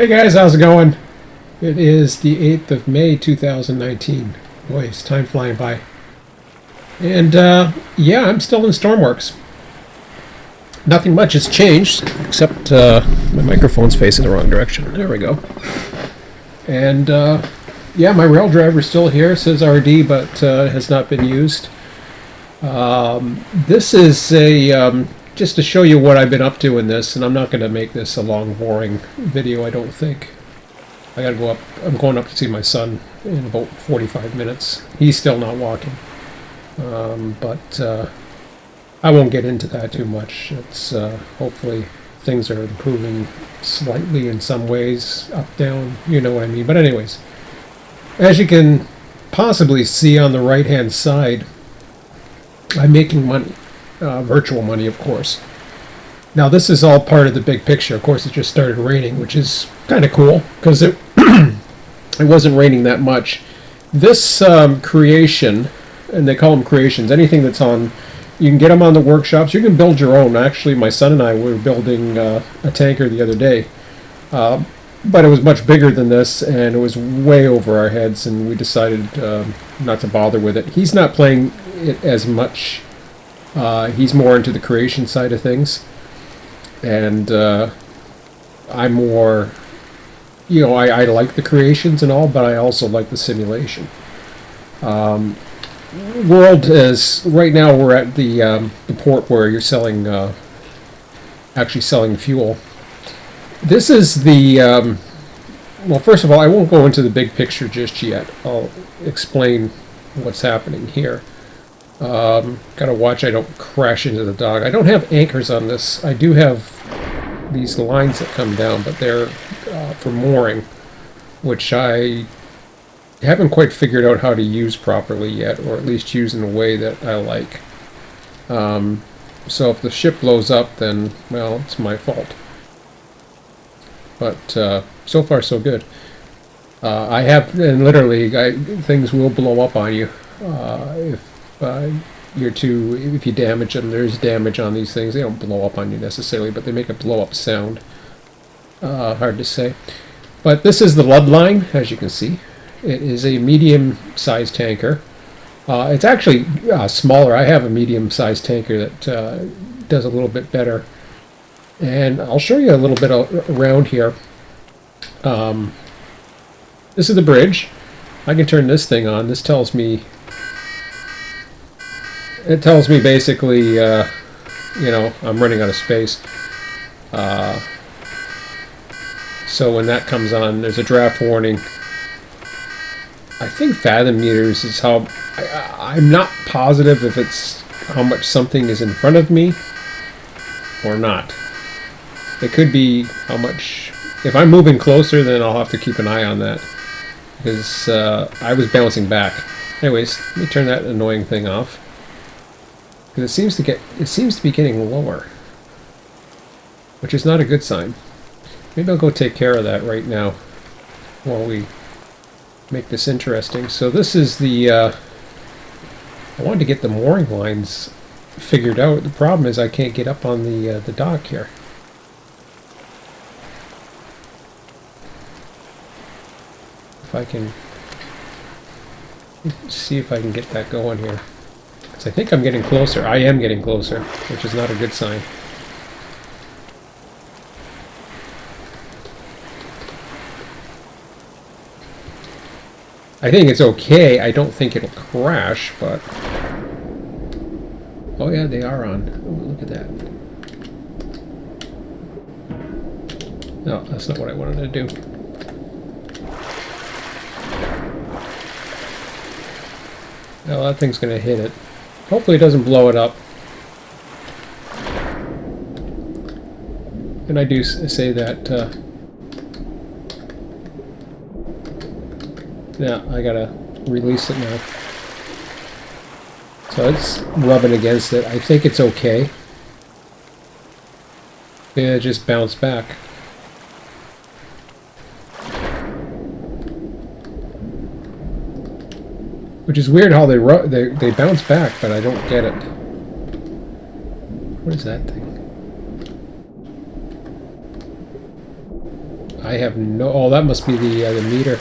Hey guys, how's it going? It is the 8th of May 2019. Boy, is time flying by. And yeah, I'm still in Stormworks. Nothing much has changed, except my microphone's facing the wrong direction. There we go. And yeah, my rail driver's still here, says RD, but has not been used. This is a just to show you what I've been up to in this, and I'm not going to make this a long, boring video, I don't think. I gotta go up. I'm going up to see my son in about 45 minutes. He's still not walking. But I won't get into that too much. It's hopefully things are improving slightly in some ways, up, down, you know what I mean. But anyways, as you can possibly see on the right-hand side, I'm making money. Virtual money, of course. Now, this is all part of the big picture. Of course, it just started raining, which is kind of cool, because it it wasn't raining that much. This creation, and they call them creations, anything that's on, you can get them on the workshops. You can build your own. Actually, my son and I were building a tanker the other day, but it was much bigger than this, and it was way over our heads, and we decided not to bother with it. He's not playing it as much. He's more into the creation side of things, and I'm more, you know, I like the creations and all, but I also like the simulation. World is, right now we're at the port where you're selling, actually selling fuel. This is the, well, first of all, I won't go into the big picture just yet. I'll explain what's happening here. Gotta watch I don't crash into the dock. I don't have anchors on this. I do have these lines that come down, but they're for mooring, which I haven't quite figured out how to use properly yet, or at least use in a way that I like. So if the ship blows up, then, well, it's my fault. But so far so good. I have, and literally, things will blow up on you if if you damage them. There's damage on these things. They don't blow up on you necessarily, but they make a blow up sound. Hard to say. But this is the Lud line, as you can see. It is a medium-sized tanker. It's actually smaller. I have a medium-sized tanker that does a little bit better. And I'll show you a little bit around here. This is the bridge. I can turn this thing on. This tells me... It tells me basically, you know, I'm running out of space. So when that comes on, there's a draft warning. I think fathom meters is how... I'm not positive if it's how much something is in front of me or not. It could be how much... If I'm moving closer, then I'll have to keep an eye on that. Because I was bouncing back. Anyways, let me turn that annoying thing off. Because it seems to be getting lower, which is not a good sign. Maybe I'll go take care of that right now while we make this interesting. So this is the I wanted to get the mooring lines figured out. The problem is I can't get up on the dock here. If I can see if I can get that going here. I think I'm getting closer. I am getting closer, which is not a good sign. I think it's okay. I don't think it'll crash, but... Oh yeah, they are on. Oh, look at that. No, that's not what I wanted to do. Well, that thing's going to hit it. Hopefully it doesn't blow it up. And I do say that, yeah, I gotta release it now. So it's rubbing against it. I think it's okay. Yeah, it just bounced back. Which is weird how they bounce back, but I don't get it. What is that thing? I have no... Oh, that must be the meter.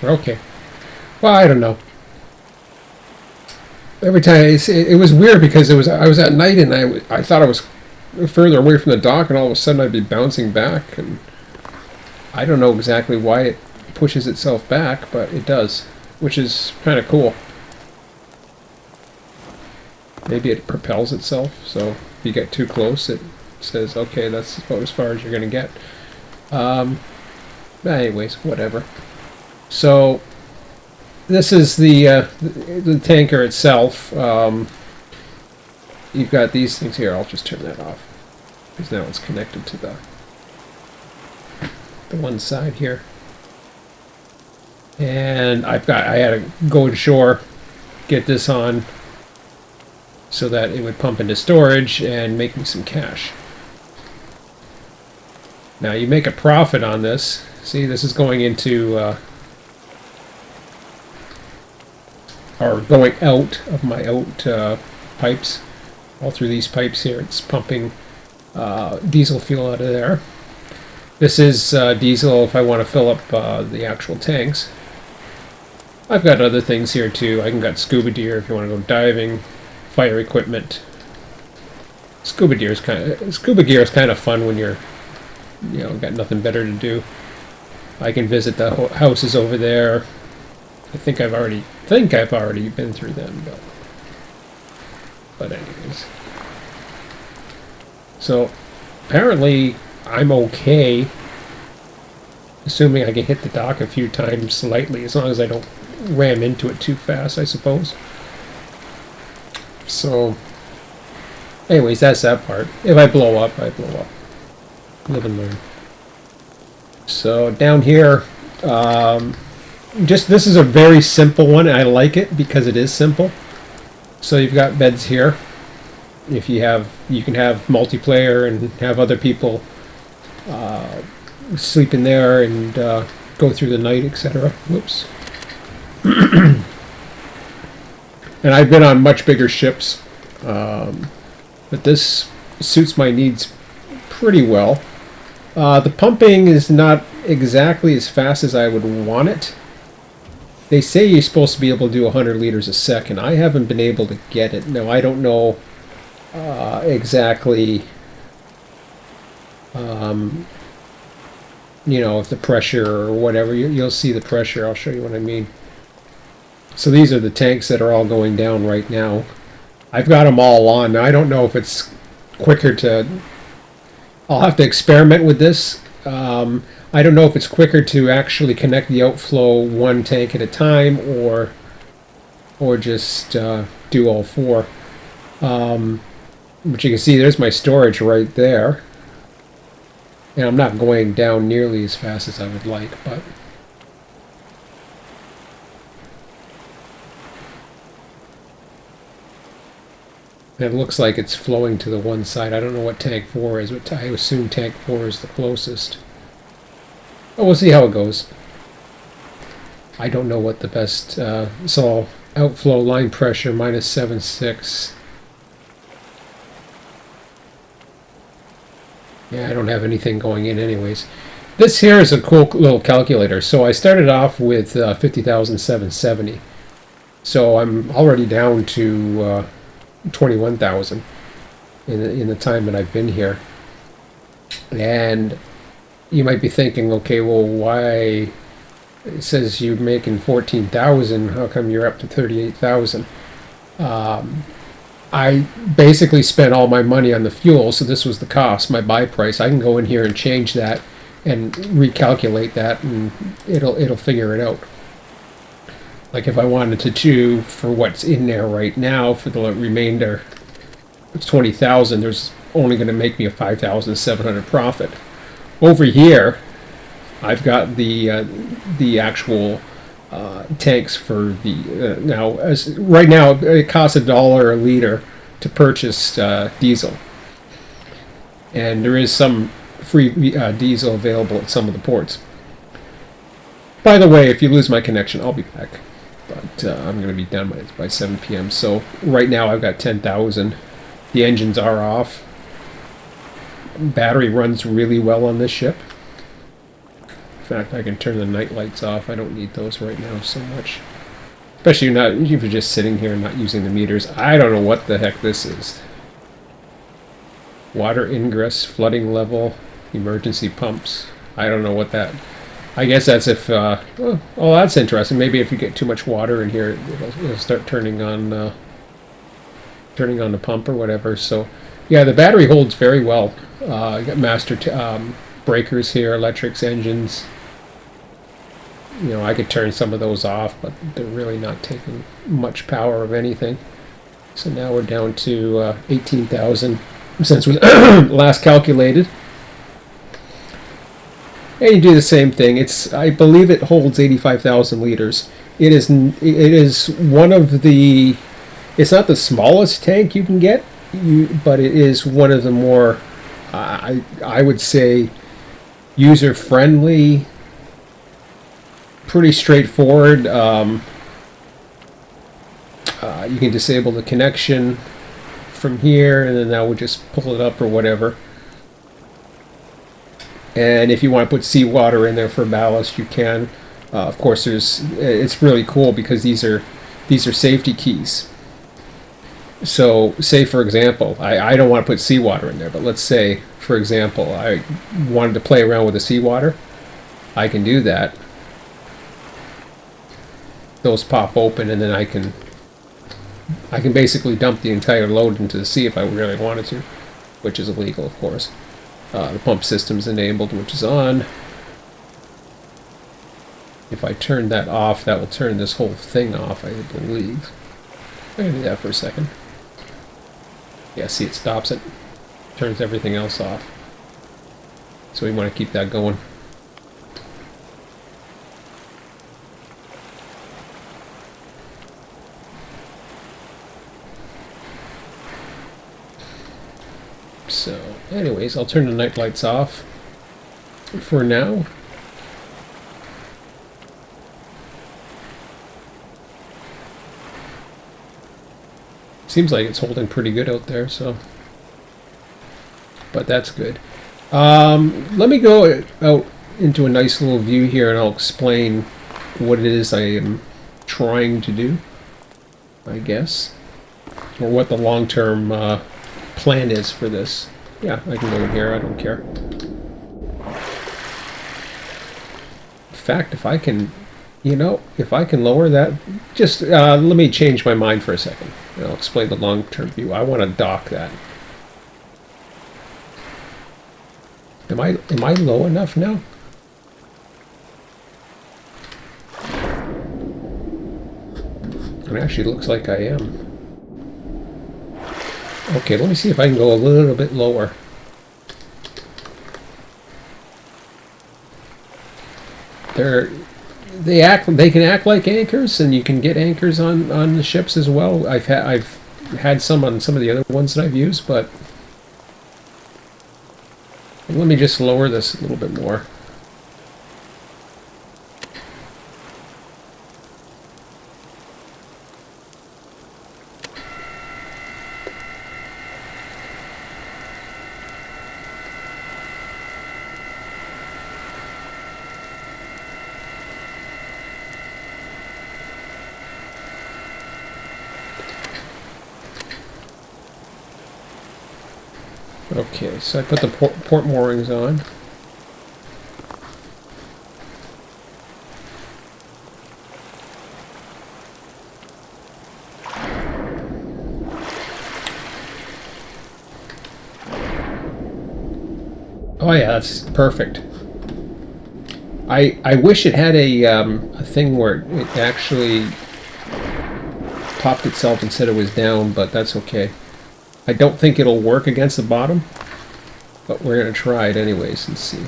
Okay. Well, I don't know. Every time it was weird because I was at night and I thought I was further away from the dock, and all of a sudden I'd be bouncing back, and I don't know exactly why it pushes itself back, but it does, which is kind of cool. Maybe it propels itself, so if you get too close, it says, okay, that's about as far as you're going to get. Anyways, whatever. So this is the tanker itself. You've got these things here. I'll just turn that off because now it's connected to the one side here. And I had to go to shore, get this on so that it would pump into storage and make me some cash. Now you make a profit on this. See, this is going into or going out of my pipes. All through these pipes here, it's pumping diesel fuel out of there. This is diesel if I want to fill up the actual tanks. I've got other things here too. I can got Scuba Gear if you want to go diving, fire equipment. Scuba Gear is kind of fun when you're, got nothing better to do. I can visit the houses over there. I think I've already been through them, but anyways. So apparently I'm okay, assuming I can hit the dock a few times lightly, as long as I don't ram into it too fast, I suppose. So anyways, that's that part. If I blow up, I blow up. Live and learn. So down here, this is a very simple one. I like it because it is simple. So you've got beds here. If you can have multiplayer and have other people sleep in there and go through the night, etc. Whoops. And I've been on much bigger ships, but this suits my needs pretty well. The pumping is not exactly as fast as I would want it. They say you're supposed to be able to do 100 liters a second. I haven't been able to get it. No, I don't know exactly, if the pressure or whatever. You'll see the pressure. I'll show you what I mean. So these are the tanks that are all going down right now. I've got them all on. Now, I don't know if it's quicker to... I'll have to experiment with this. I don't know if it's quicker to actually connect the outflow one tank at a time or just do all four. But you can see there's my storage right there. And I'm not going down nearly as fast as I would like, but... It looks like it's flowing to the one side. I don't know what tank 4 is, but I assume tank 4 is the closest. But we'll see how it goes. I don't know what the best... it's all outflow line pressure, minus 7.6. Yeah, I don't have anything going in anyways. This here is a cool little calculator. So I started off with 50,770. So I'm already down to 21,000 in the time that I've been here. And you might be thinking, okay, well, why... It says you're making 14,000. How come you're up to 38,000? I basically spent all my money on the fuel, so this was the cost, my buy price. I can go in here and change that and recalculate that, and it'll figure it out. Like if I wanted to do for what's in there right now for the remainder, it's 20,000. There's only going to make me a 5,700 profit. Over here, I've got the actual tanks for the now. Right now, it costs $1 a liter to purchase diesel, and there is some free diesel available at some of the ports. By the way, if you lose my connection, I'll be back, but I'm going to be done by 7 p.m. So right now I've got 10,000. The engines are off. battery runs really well on this ship. In fact, I can turn the night lights off. I don't need those right now so much. Especially if you're just sitting here and not using the meters. I don't know what the heck this is. Water ingress, flooding level, emergency pumps. I don't know what that... I guess that's if... oh, that's interesting. Maybe if you get too much water in here, it'll start turning on the pump or whatever. So, yeah, the battery holds very well. You got master breakers here, electrics, engines. You know, I could turn some of those off, but they're really not taking much power of anything. So now we're down to 18,000 since we last calculated. And you do the same thing. I believe it holds 85,000 liters. It is one of the... It's not the smallest tank you can get, but it is one of the more, I would say, user-friendly, pretty straightforward. You can disable the connection from here, and then that would just pull it up or whatever. And if you want to put seawater in there for ballast, you can. Of course, it's really cool because these are safety keys. So, say for example, I don't want to put seawater in there, but let's say, for example, I wanted to play around with the seawater. I can do that. Those pop open, and then I can basically dump the entire load into the sea if I really wanted to, which is illegal, of course. The pump system's enabled, which is on. If I turn that off, that will turn this whole thing off, I believe. I'm going to do that for a second. Yeah, see, it stops it. Turns everything else off. So we want to keep that going. So, anyways, I'll turn the night lights off for now. Seems like it's holding pretty good out there, so... But that's good. Let me go out into a nice little view here and I'll explain what it is I am trying to do, I guess. Or what the long-term plan is for this. Yeah, I can go in here, I don't care. In fact, if I can... You know, if I can lower that, just let me change my mind for a second. And I'll explain the long-term view. I want to dock that. Am I low enough now? It actually looks like I am. Okay, let me see if I can go a little bit lower. They can act like anchors, and you can get anchors on the ships as well. I've had some on some of the other ones that I've used, but let me just lower this a little bit more. Okay, so I put the port moorings on. Oh yeah, that's perfect. I wish it had a thing where it actually popped itself and said it was down, but that's okay. I don't think it'll work against the bottom, but we're going to try it anyways and see.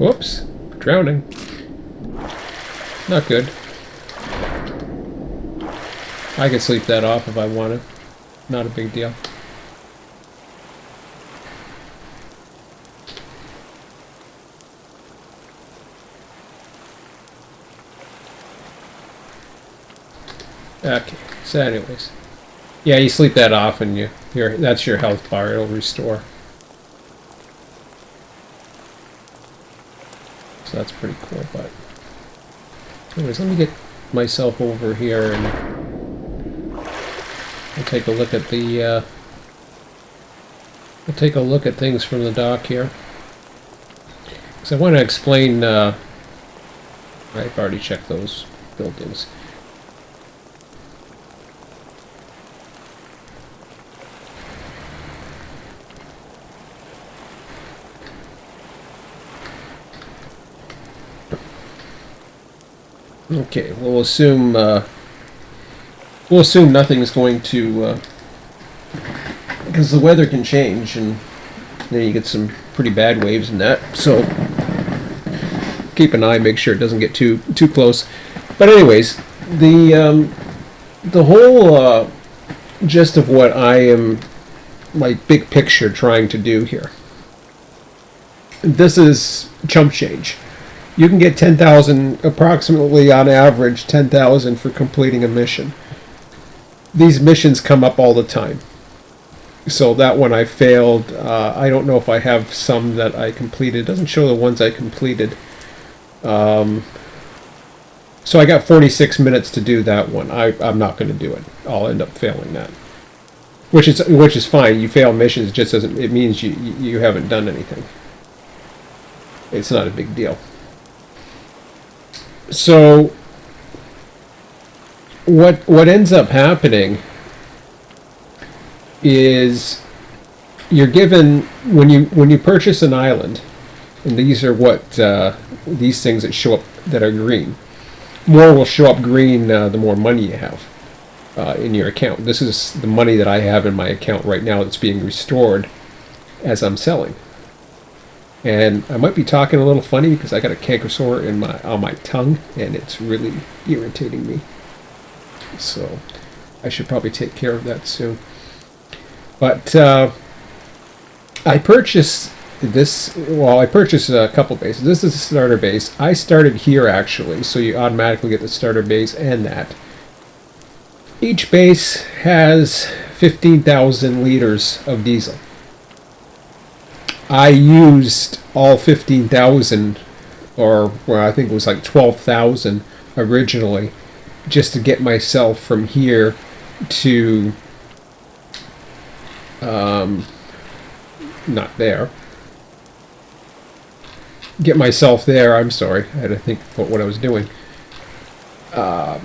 Whoops. Drowning. Not good. I could sleep that off if I wanted. Not a big deal. Okay, so anyways. Yeah, you sleep that off and that's your health bar, it'll restore. So that's pretty cool, but anyways, let me get myself over here and I'll take a look at the I'll take a look at things from the dock here. So I want to explain I've already checked those buildings. Okay, we'll assume nothing's going to because the weather can change and then you get some pretty bad waves and that. So keep an eye, make sure it doesn't get too close. But anyways, the whole gist of what I am, like, big picture trying to do here. This is chump change. You can get 10,000, approximately on average, 10,000 for completing a mission. These missions come up all the time. So that one I failed. I don't know if I have some that I completed. It doesn't show the ones I completed. So I got 46 minutes to do that one. I'm not going to do it. I'll end up failing that. Which is fine. You fail missions, it just doesn't. It means you haven't done anything. It's not a big deal. So what ends up happening is you're given when you purchase an island, and these are these things that show up that are green. More will show up green the more money you have in your account. This is the money that I have in my account right now that's being restored as I'm selling. And I might be talking a little funny because I got a canker sore on my tongue, and it's really irritating me. So I should probably take care of that soon. But I purchased this. Well, I purchased a couple bases. This is a starter base. I started here actually, so you automatically get the starter base and that. Each base has 15,000 liters of diesel. I used all 15,000, or well, I think it was like 12,000 originally, just to get myself from here to not there. Get myself there. I'm sorry, I had to think about what I was doing. To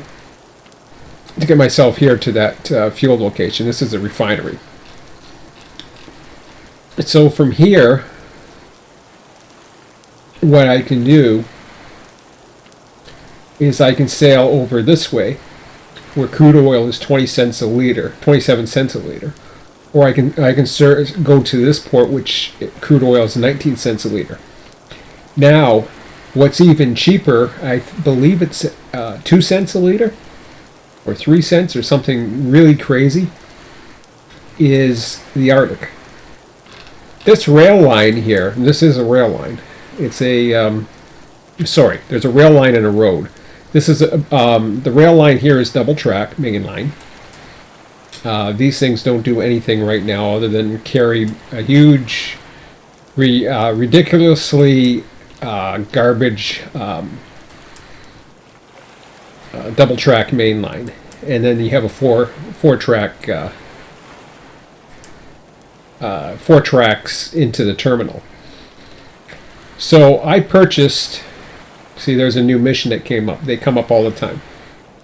get myself here to that fuel location. This is a refinery. So from here, what I can do is I can sail over this way, where crude oil is 20 cents a liter, 27 cents a liter, or I can go to this port, which crude oil is 19 cents a liter. Now, what's even cheaper, I believe it's 2 cents a liter, or 3 cents, or something really crazy, is the Arctic. This rail line here, and this is a rail line. It's a, sorry, there's a rail line and a road. This is, the rail line here is double track, main line. These things don't do anything right now other than carry a huge, ridiculously garbage double track main line. And then you have a four tracks into the terminal. So I purchased, see there's a new mission that came up. They come up all the time.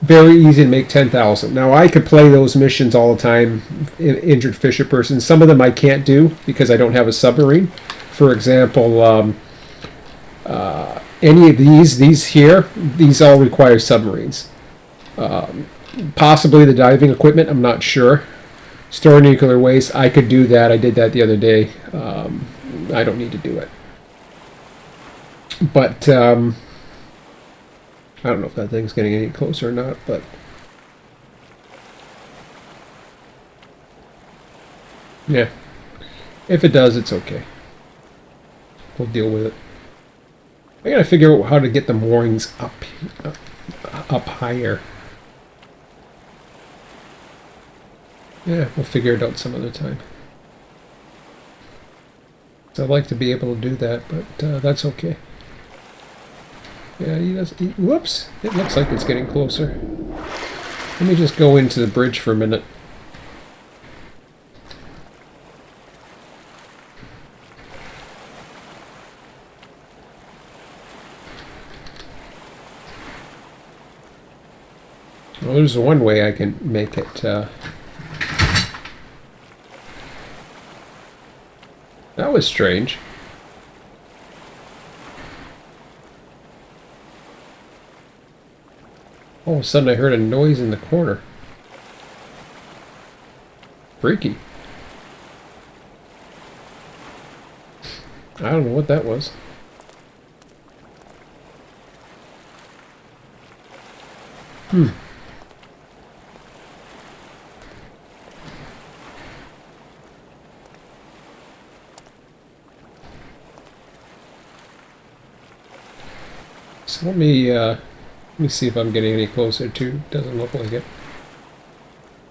Very easy to make 10,000. Now I could play those missions all the time, injured fisher person. Some of them I can't do because I don't have a submarine. For example, any of these here, these all require submarines. Possibly the diving equipment, I'm not sure. Store nuclear waste, I could do that. I did that the other day. I don't need to do it. But I don't know if that thing's getting any closer or not, but yeah, if it does, it's okay. We'll deal with it. I gotta figure out how to get the moorings up higher. Yeah, we'll figure it out some other time. So I'd like to be able to do that, but that's okay. Yeah, whoops! It looks like it's getting closer. Let me just go into the bridge for a minute. Well, there's one way I can make it. That was strange. All of a sudden I heard a noise in the corner. Freaky. I don't know what that was. So let me see if I'm getting any closer to. Doesn't look like it.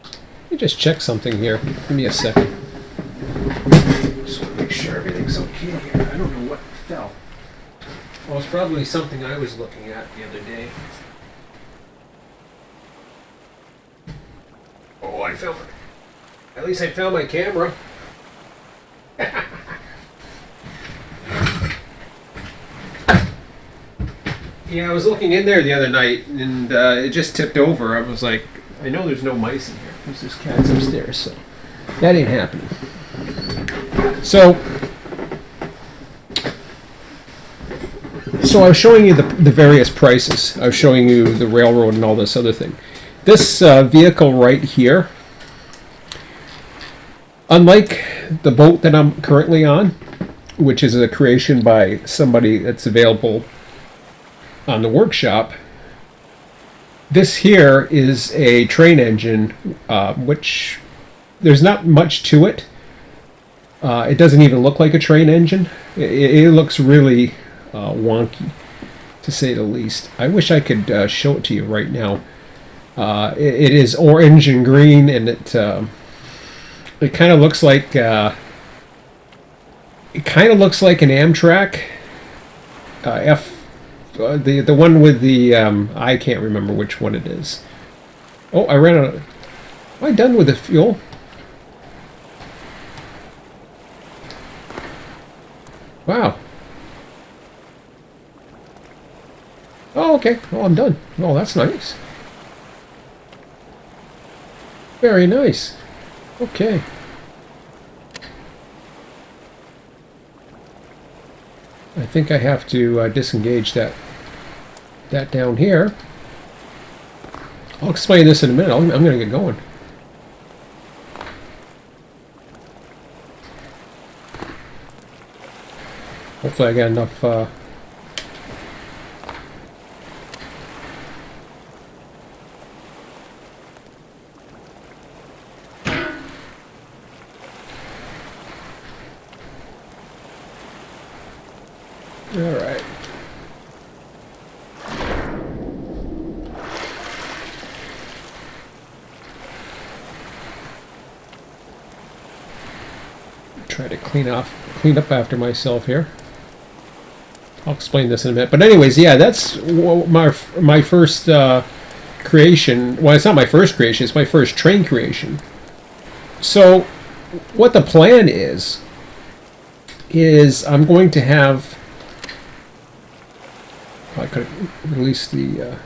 Let me just check something here. Give me a second. Just want to make sure everything's okay here. I don't know what fell. Well, it's probably something I was looking at the other day. Oh, I found it. At least I found my camera. Yeah, I was looking in there the other night, and it just tipped over. I was like, I know there's no mice in here. There's just cats upstairs, so that ain't happening. So I was showing you the various prices. I was showing you the railroad and all this other thing. This vehicle right here, unlike the boat that I'm currently on, which is a creation by somebody that's available on the workshop, this here is a train engine, which there's not much to it. It doesn't even look like a train engine. It looks really wonky, to say the least. I wish I could show it to you right now. It is orange and green, and it kind of looks like an Amtrak the one with the I can't remember which one it is. Oh, I ran out. Am I done with the fuel? Wow. Oh, okay. Oh, I'm done. Oh, that's nice. Very nice. Okay. I think I have to disengage that down here. I'll explain this in a minute. I'm going to get going. Hopefully I got enough all right. Try to clean up after myself here. I'll explain this in a minute. But anyways, yeah, that's my first creation. Well, it's not my first creation. It's my first train creation. So what the plan is I'm going to have... I could release the...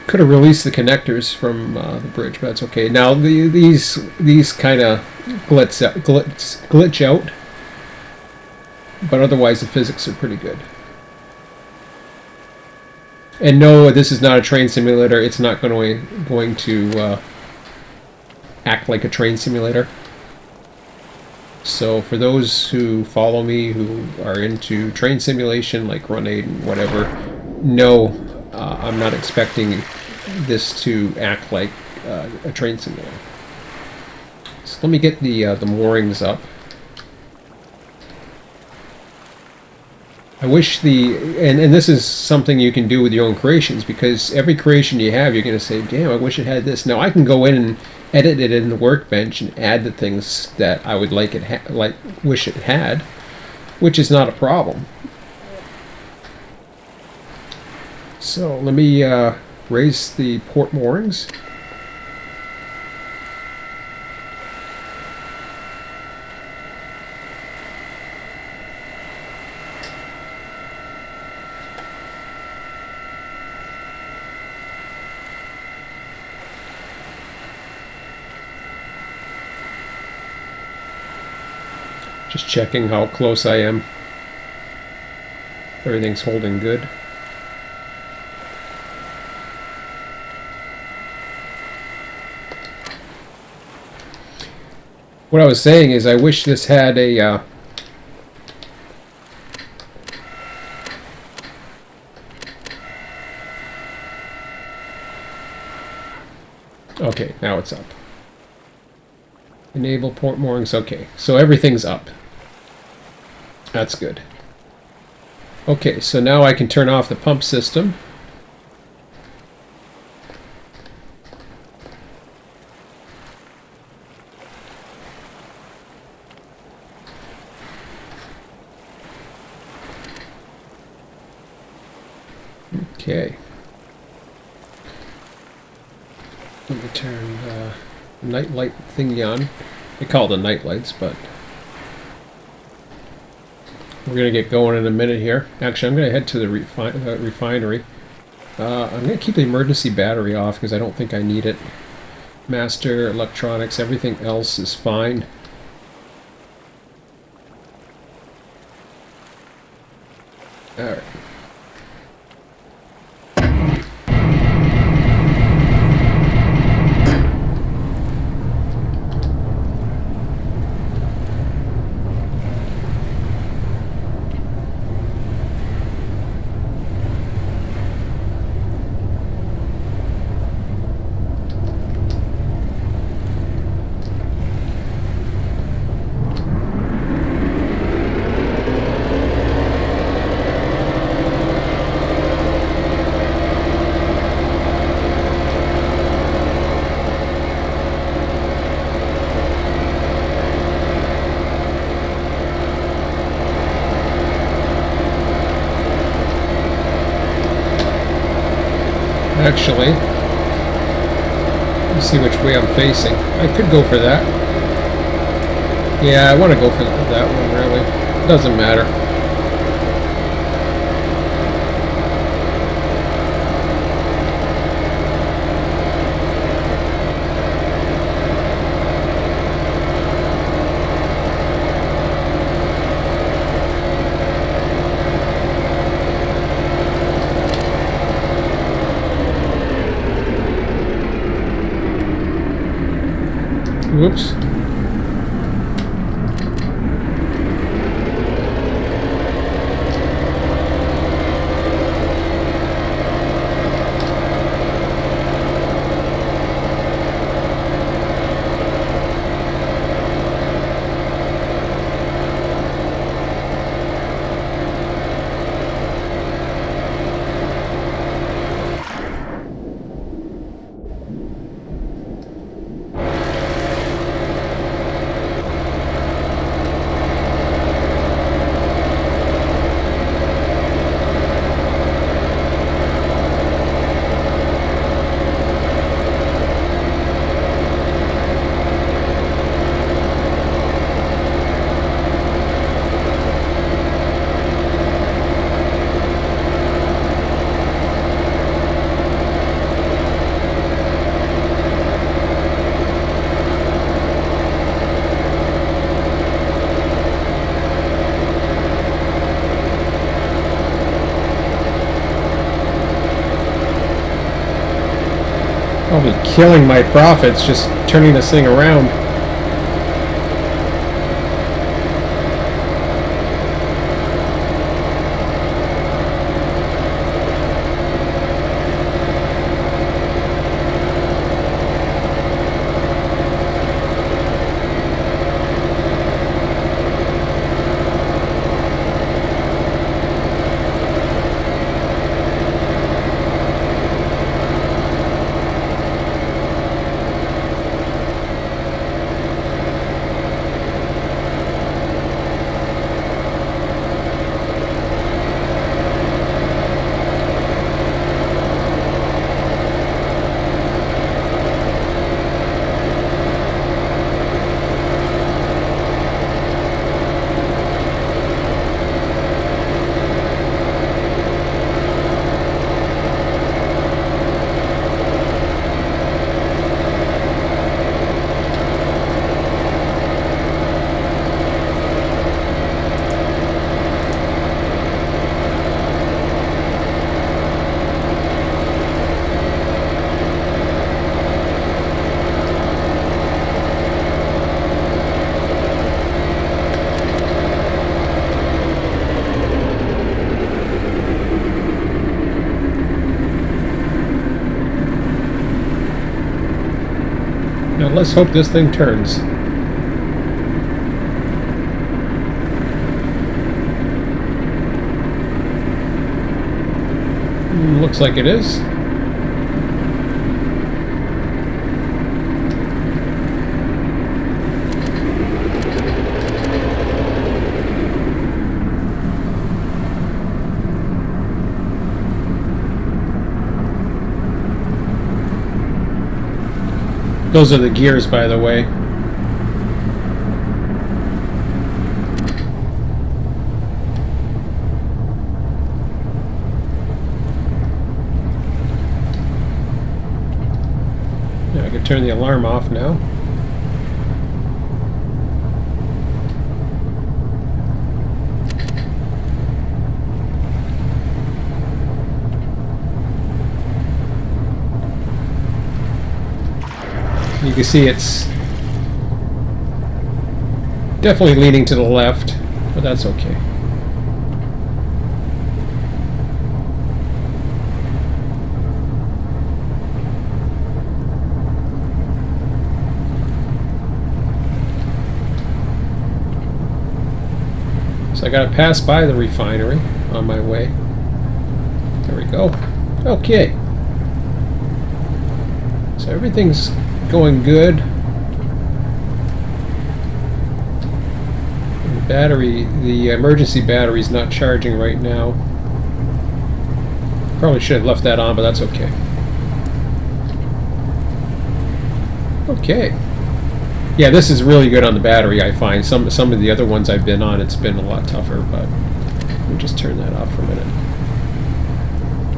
Could have released the connectors from the bridge, but that's okay. Now these kind of glitch out, but otherwise the physics are pretty good. And no, this is not a train simulator. It's not going to act like a train simulator. So for those who follow me, who are into train simulation like Run-8 and whatever, no, I'm not expecting this to act like a train simulator. So let me get the moorings up. I wish and this is something you can do with your own creations, because every creation you have, you're going to say, damn, I wish it had this. Now I can go in and edit it in the workbench and add the things that I would wish it had, which is not a problem. So let me raise the port moorings. Just checking how close I am. Everything's holding good. What I was saying is I wish this had a okay, now it's up. Enable port moorings. Okay, so everything's up. That's good. Okay, so now I can turn off the pump system. Okay. Let me turn the night light thingy on. They call it the night lights, but we're going to get going in a minute here. Actually, I'm going to head to the refinery. I'm going to keep the emergency battery off because I don't think I need it. Master, electronics, everything else is fine. Alright. Actually, let's see which way I'm facing. I could go for that. Yeah, I want to go for that one, really. It doesn't matter. Whoops. I'll be killing my profits just turning this thing around. let's hope this thing turns. Looks like it is. Those are the gears, by the way. Yeah, I can turn the alarm off now. You can see it's definitely leaning to the left, but that's okay. So I gotta pass by the refinery on my way. There we go. Okay. So everything's going good. The battery, the emergency battery is not charging right now. Probably should have left that on, but that's okay. Okay. Yeah, this is really good on the battery, I find. Some of the other ones I've been on, it's been a lot tougher, but let me just turn that off for a minute.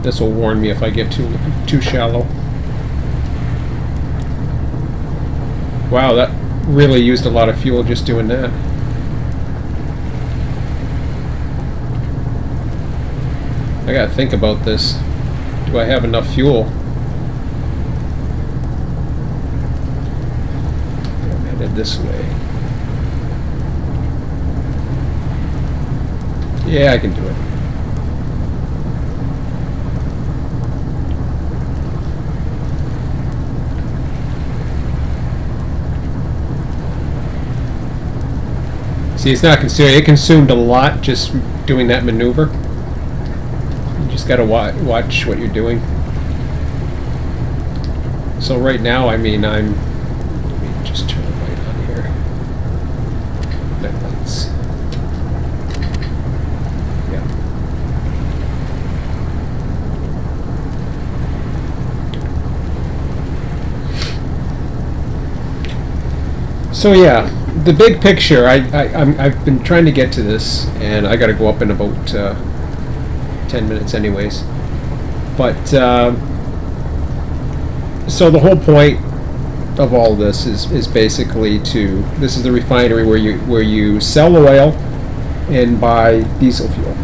This will warn me if I get too shallow. Wow, that really used a lot of fuel just doing that. I gotta think about this. Do I have enough fuel? I'm headed this way. Yeah, I can do it. See, it's not consumed. It consumed a lot just doing that maneuver. You just gotta watch what you're doing. So right now, I mean, let me just turn the light on here. That lights. Yeah. So yeah. The big picture, I've been trying to get to this, and I got to go up in about 10 minutes anyways. But, so the whole point of all this is basically this is the refinery where you sell oil and buy diesel fuel.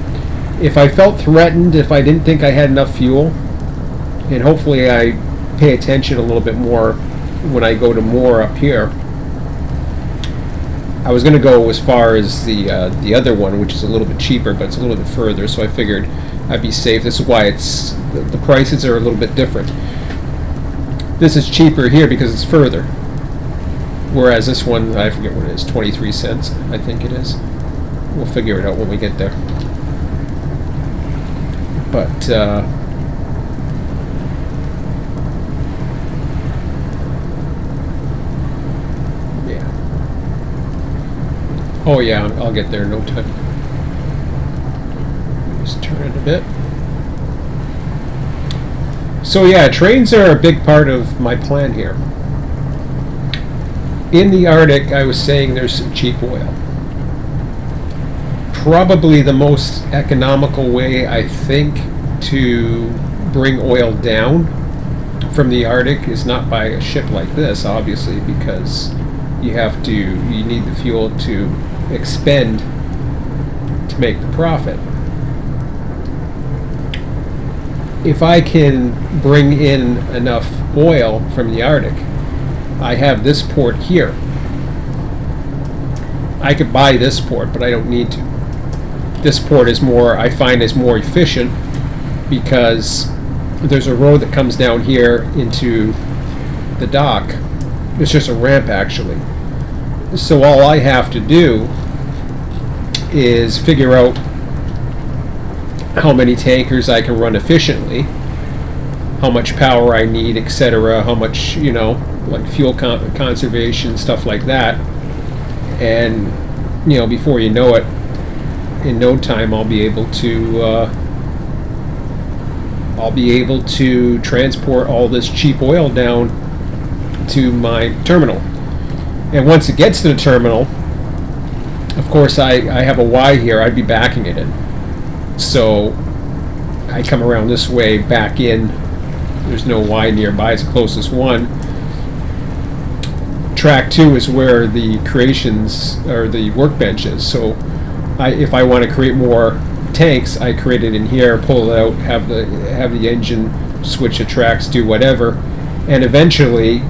If I felt threatened, if I didn't think I had enough fuel, and hopefully I pay attention a little bit more when I go to more up here, I was going to go as far as the other one, which is a little bit cheaper, but it's a little bit further, so I figured I'd be safe. This is why the prices are a little bit different. This is cheaper here because it's further, whereas this one, I forget what it is, 23 cents, I think it is. We'll figure it out when we get there. But, oh yeah, I'll get there in no time. Just turn it a bit. So yeah, trains are a big part of my plan here. In the Arctic, I was saying there's some cheap oil. Probably the most economical way, I think, to bring oil down from the Arctic is not by a ship like this, obviously, because you need the fuel to expend to make the profit. If I can bring in enough oil from the Arctic, I have this port here. I could buy this port, but I don't need to. This port is I find is more efficient because there's a road that comes down here into the dock, It's just a ramp, actually. So all I have to do is figure out how many tankers I can run efficiently, how much power I need, etc., how much, like fuel conservation, stuff like that. And, before you know it, in no time I'll be able to transport all this cheap oil down to my terminal. And once it gets to the terminal, of course I have a Y here, I'd be backing it in. So I come around this way, back in. There's no Y nearby, it's the closest one. Track 2 is where the creations, or the workbench is. So if I want to create more tanks, I create it in here, pull it out, have the engine switch the tracks, do whatever, and eventually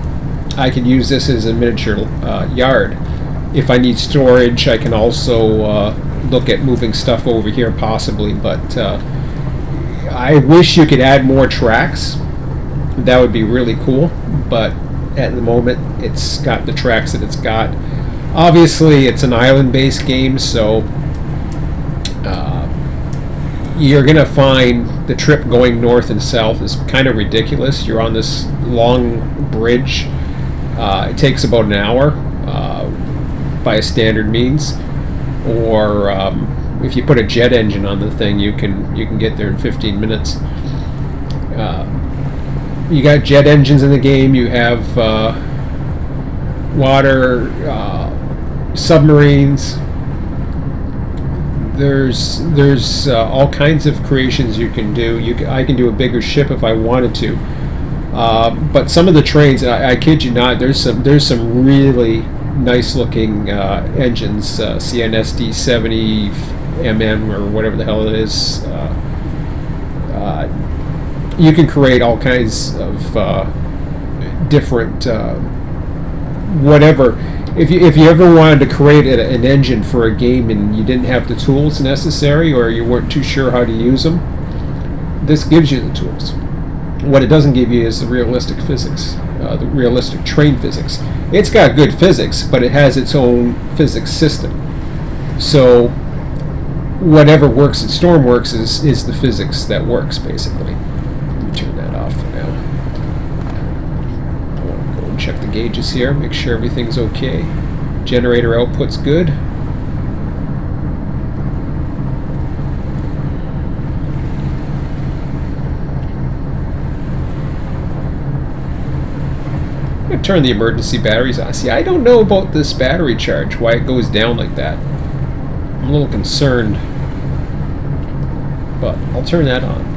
I can use this as a miniature yard. If I need storage, I can also look at moving stuff over here possibly, but I wish you could add more tracks. That would be really cool, but at the moment it's got the tracks that it's got. Obviously it's an island-based game, so you're gonna find the trip going north and south is kind of ridiculous. You're on this long bridge. It takes about an hour by a standard means, or if you put a jet engine on the thing, you can get there in 15 minutes. You got jet engines in the game. You have water, submarines. There's all kinds of creations you can do. I can do a bigger ship if I wanted to. But some of the trains, I kid you not, there's some really nice looking engines, CNSD 70 MM or whatever the hell it is. You can create all kinds of different whatever. If you ever wanted to create an engine for a game and you didn't have the tools necessary, or you weren't too sure how to use them, this gives you the tools. What it doesn't give you is the realistic physics, the realistic train physics. It's got good physics, but it has its own physics system. So whatever works at Stormworks is the physics that works, basically. Let me turn that off for now. I want to go and check the gauges here, make sure everything's okay. Generator output's good. I'm going to turn the emergency batteries on. See, I don't know about this battery charge, why it goes down like that. I'm a little concerned, but I'll turn that on.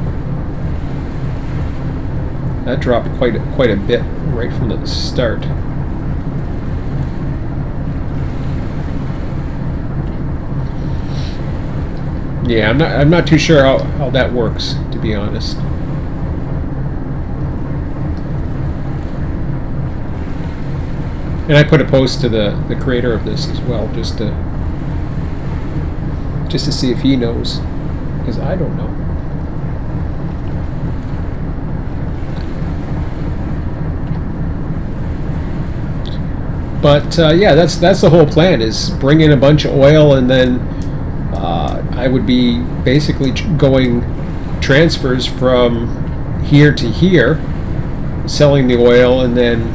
That dropped quite a bit right from the start. Yeah, I'm not too sure how that works, to be honest. And I put a post to the creator of this as well, just to see if he knows, because I don't know. But yeah, that's the whole plan, is bring in a bunch of oil, and then I would be basically going transfers from here to here, selling the oil, and then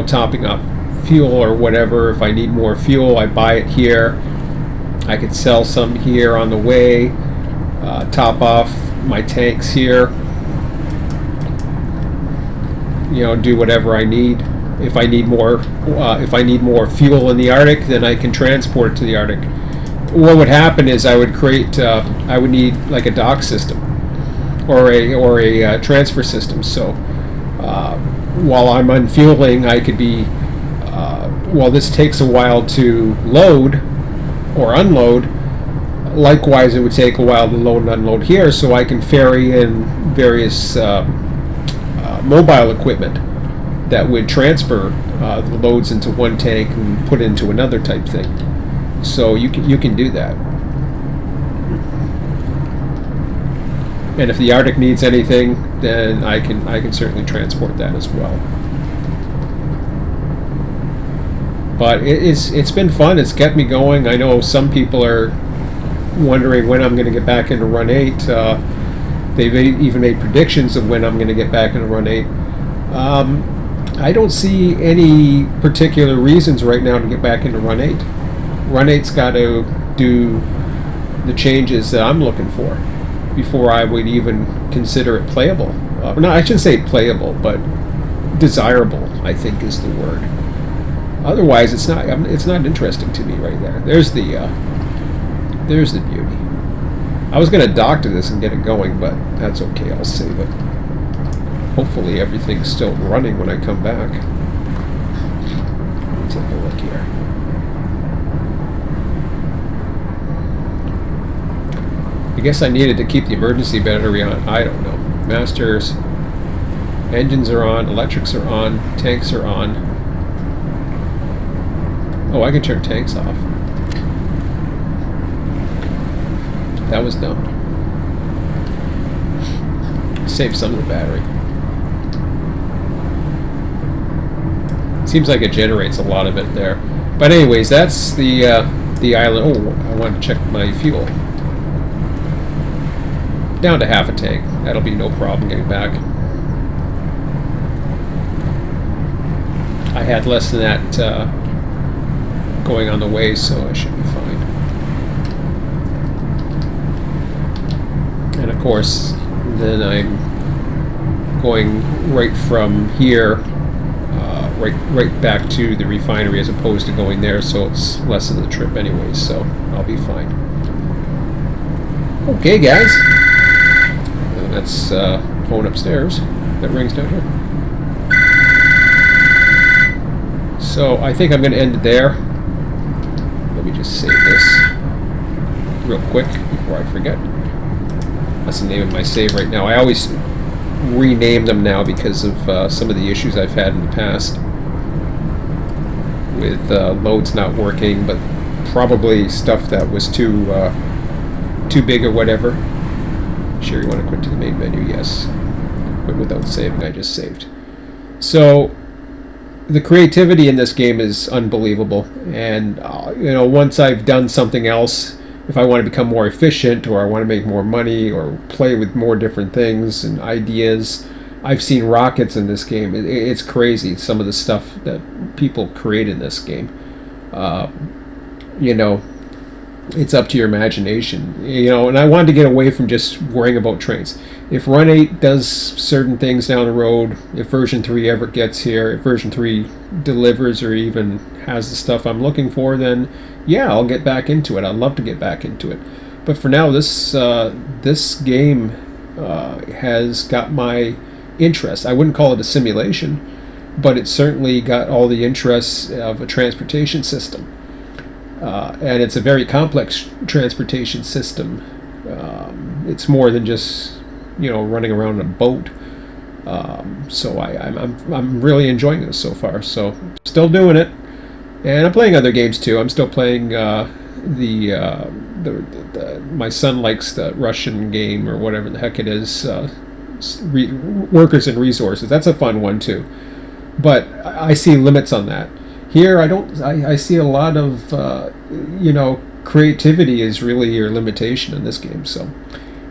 topping up fuel or whatever. If I need more fuel, I buy it here. I could sell some here on the way, top off my tanks here, do whatever I need. If I need more fuel in the Arctic, then I can transport it to the Arctic. What would happen is I would need like a dock system or a transfer system. So while I'm unfueling, I could be while this takes a while to load or unload, likewise it would take a while to load and unload here, so I can ferry in various mobile equipment that would transfer the loads into one tank and put into another type thing. So you can do that. And if the Arctic needs anything, then I can certainly transport that as well. But it's been fun. It's kept me going. I know some people are wondering when I'm going to get back into Run 8. They've even made predictions of when I'm going to get back into Run 8. I don't see any particular reasons right now to get back into Run 8. Run 8's got to do the changes that I'm looking for before I would even consider it playable. No, I shouldn't say playable, but desirable, I think, is the word. Otherwise, it's not interesting to me right there. There's the beauty. I was going to doctor this and get it going, but that's okay. I'll save it. Hopefully everything's still running when I come back. Let me take a look here. I guess I needed to keep the emergency battery on. I don't know. Masters. Engines are on. Electrics are on. Tanks are on. Oh, I can turn tanks off. That was dumb. Save some of the battery. Seems like it generates a lot of it there. But anyways, that's the island. Oh, I want to check my fuel. Down to half a tank. That'll be no problem getting back. I had less than that going on the way, so I should be fine. And of course, then I'm going right from here right back to the refinery as opposed to going there, so it's less of the trip anyways, so I'll be fine. Okay, guys. That's phone upstairs that rings down here. So I think I'm going to end it there. Let me just save this real quick before I forget. That's the name of my save right now. I always rename them now because of some of the issues I've had in the past with loads not working, but probably stuff that was too big or whatever. Sure, you want to quit to the main menu? Yes. Quit without saving. I just saved. So the creativity in this game is unbelievable, and once I've done something else, if I want to become more efficient or I want to make more money or play with more different things and ideas, I've seen rockets in this game. It's crazy, some of the stuff that people create in this game. It's up to your imagination, and I wanted to get away from just worrying about trains. If Run 8 does certain things down the road, if version 3 ever gets here, if version 3 delivers or even has the stuff I'm looking for, then yeah, I'll get back into it. I'd love to get back into it. But for now, this game has got my interest. I wouldn't call it a simulation, but it certainly got all the interests of a transportation system. And it's a very complex transportation system. It's more than just running around in a boat. So I'm really enjoying this so far. So still doing it, and I'm playing other games too. I'm still playing my son likes the Russian game or whatever the heck it is. Workers and Resources. That's a fun one too. But I see limits on that. Here, I see a lot of, creativity is really your limitation in this game. So,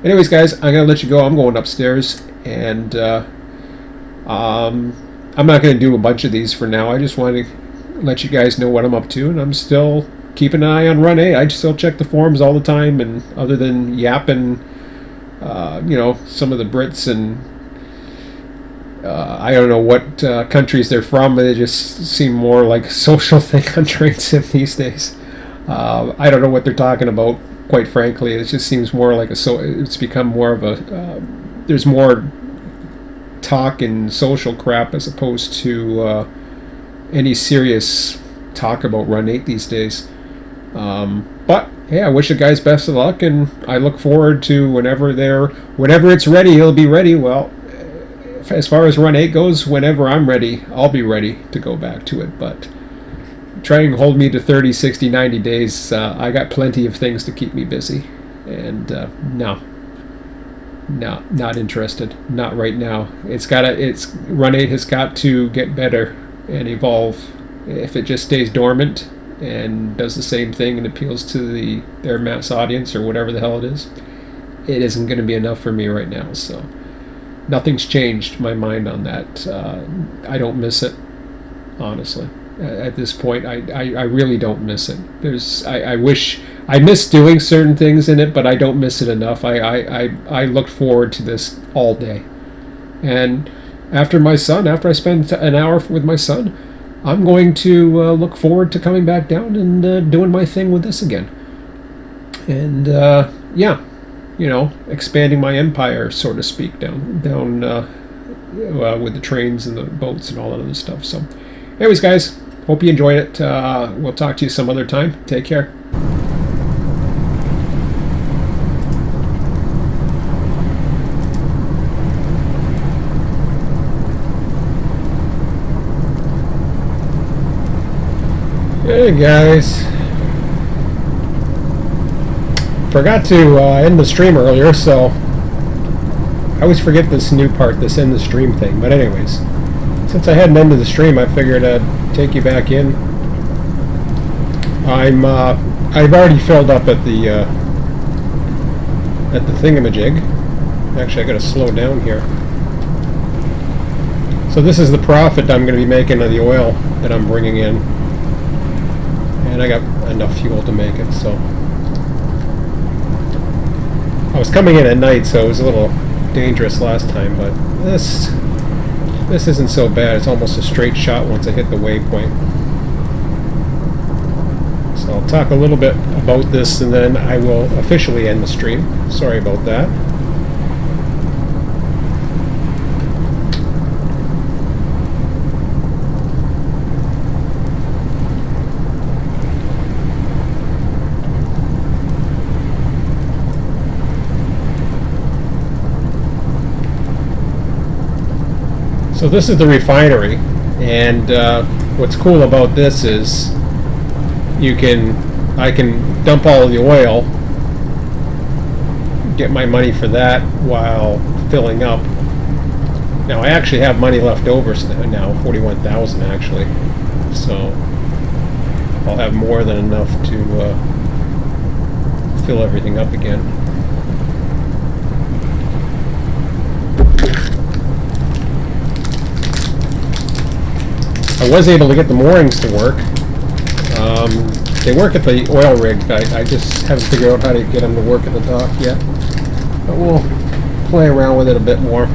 anyways, guys, I'm going to let you go. I'm going upstairs, and I'm not going to do a bunch of these for now. I just want to let you guys know what I'm up to, and I'm still keeping an eye on Run 8. I still check the forums all the time, and other than yapping, some of the Brits and I don't know what countries they're from, but they just seem more like a social thing on Train Sim these days. I don't know what they're talking about, quite frankly. It just seems more like it's become more of a, there's more talk and social crap as opposed to any serious talk about Run 8 these days. But hey, I wish the guys best of luck, and I look forward to whenever it's ready, it'll be ready. Well, as far as Run 8 goes, whenever I'm ready, I'll be ready to go back to it. But try and hold me to 30, 60, 90 days. I got plenty of things to keep me busy. And no, not interested. Not right now. Run 8 has got to get better and evolve If it just stays dormant and does the same thing and appeals to their mass audience or whatever the hell it isn't going to be enough for me right now. So nothing's changed my mind on that. I don't miss it, honestly. At this point, I really don't miss it. I wish I miss doing certain things in it, but I don't miss it enough. I looked forward to this all day, and after I spend an hour with my son, I'm going to look forward to coming back down and doing my thing with this again. And yeah, expanding my empire, so to speak, down with the trains and the boats and all that other stuff. So, anyways, guys, hope you enjoyed it. We'll talk to you some other time. Take care. Hey guys, forgot to end the stream earlier, so I always forget this new part, this end the stream thing. But anyways, since I hadn't ended the stream, I figured I'd take you back in. I've already filled up at the thingamajig. Actually, I got to slow down here. So this is the profit I'm going to be making of the oil that I'm bringing in. And I got enough fuel to make it, so I was coming in at night, so it was a little dangerous last time, but this isn't so bad. It's almost a straight shot once I hit the waypoint. So I'll talk a little bit about this and then I will officially end the stream. Sorry about that. So this is the refinery, and what's cool about this is I can dump all of the oil, get my money for that while filling up. Now I actually have money left over now, 41,000 actually, so I'll have more than enough to fill everything up again. I was able to get the moorings to work. They work at the oil rig. I just haven't figured out how to get them to work at the dock yet. But we'll play around with it a bit more.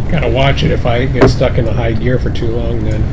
Gotta watch it. If I get stuck in a high gear for too long, then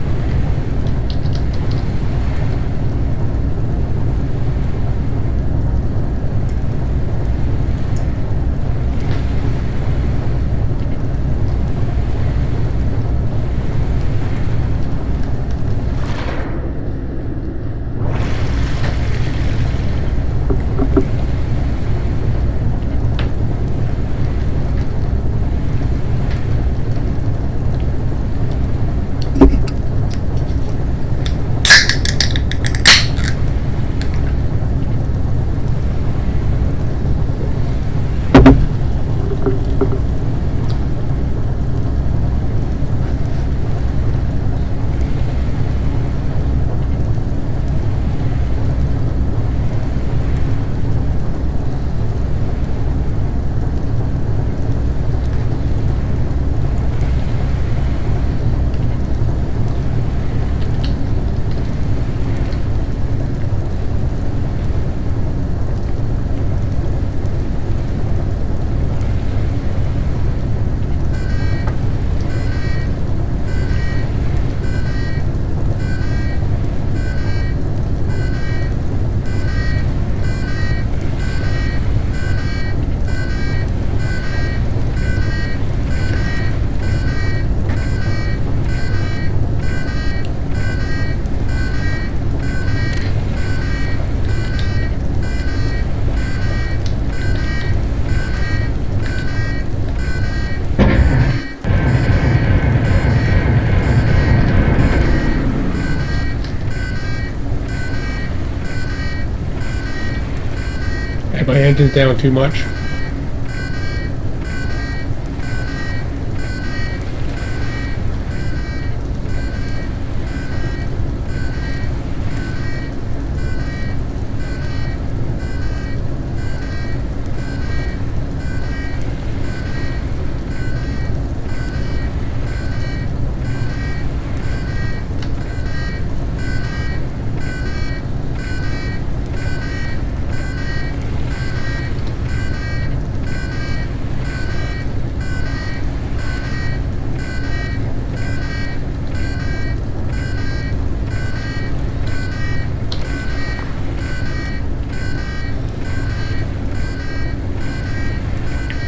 My engine's down too much.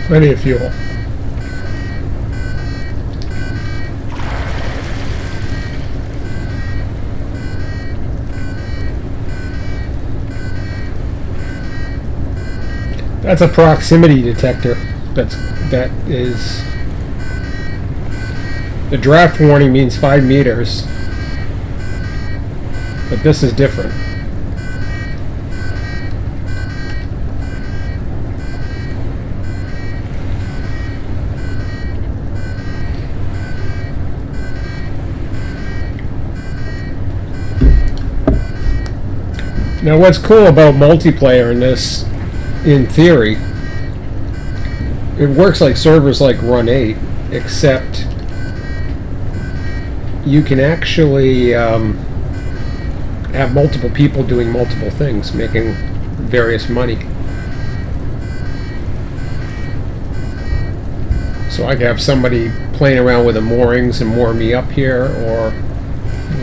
Plenty of fuel. That's a proximity detector. That is the draft warning means 5 meters, but this is different. Now, what's cool about multiplayer in this, in theory, it works like servers like Run 8, except you can actually have multiple people doing multiple things, making various money. So I could have somebody playing around with the moorings and moor me up here, or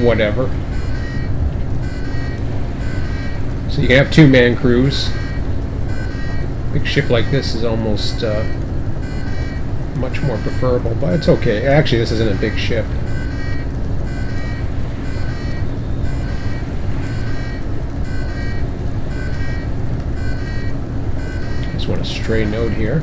whatever. So you can have 2-man crews. A big ship like this is almost much more preferable, but it's okay. Actually, this isn't a big ship. Just want a stray node here.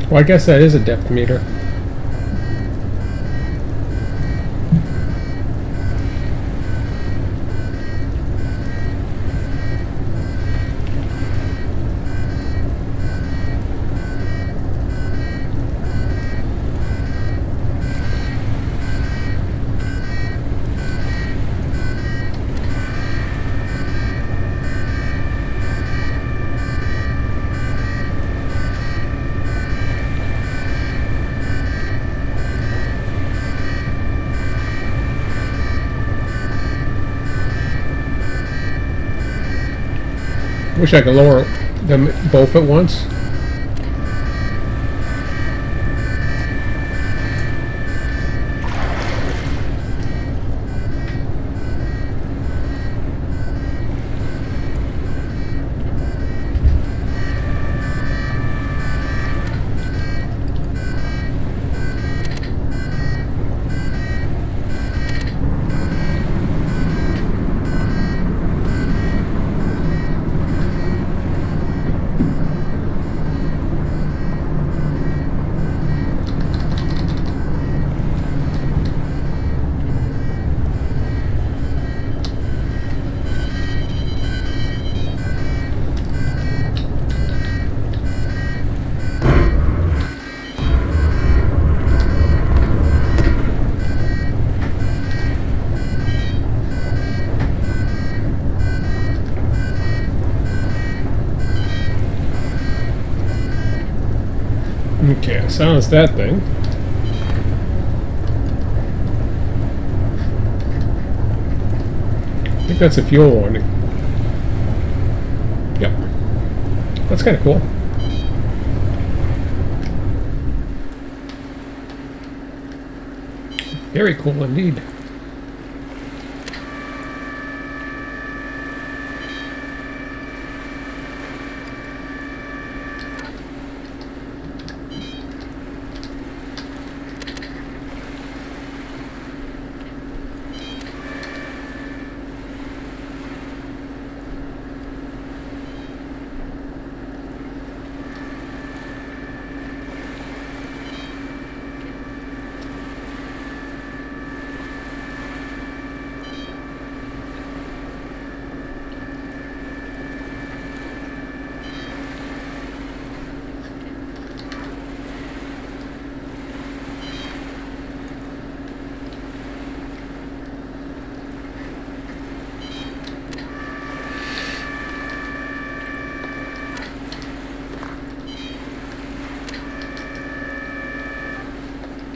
Well, I guess that is a depth meter. Wish I could lower them both at once. Okay, silence that thing. I think that's a fuel warning. Yep. That's kind of cool. Very cool indeed.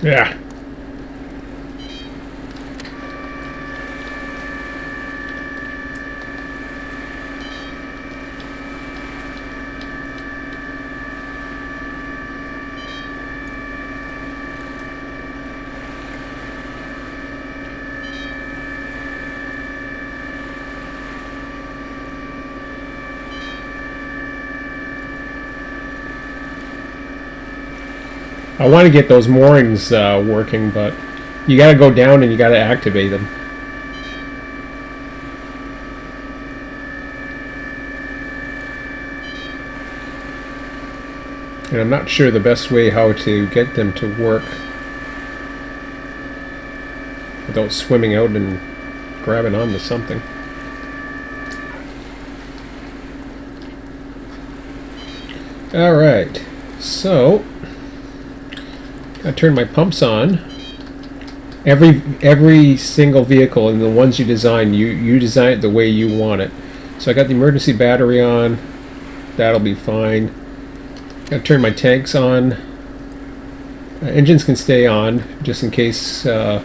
Yeah. I want to get those moorings working, but you got to go down and you got to activate them. And I'm not sure the best way how to get them to work without swimming out and grabbing onto something. Alright, so I turn my pumps on. Every single vehicle, and the ones you design, you design it the way you want it. So I got the emergency battery on. That'll be fine. Got to turn my tanks on. Engines can stay on just in case the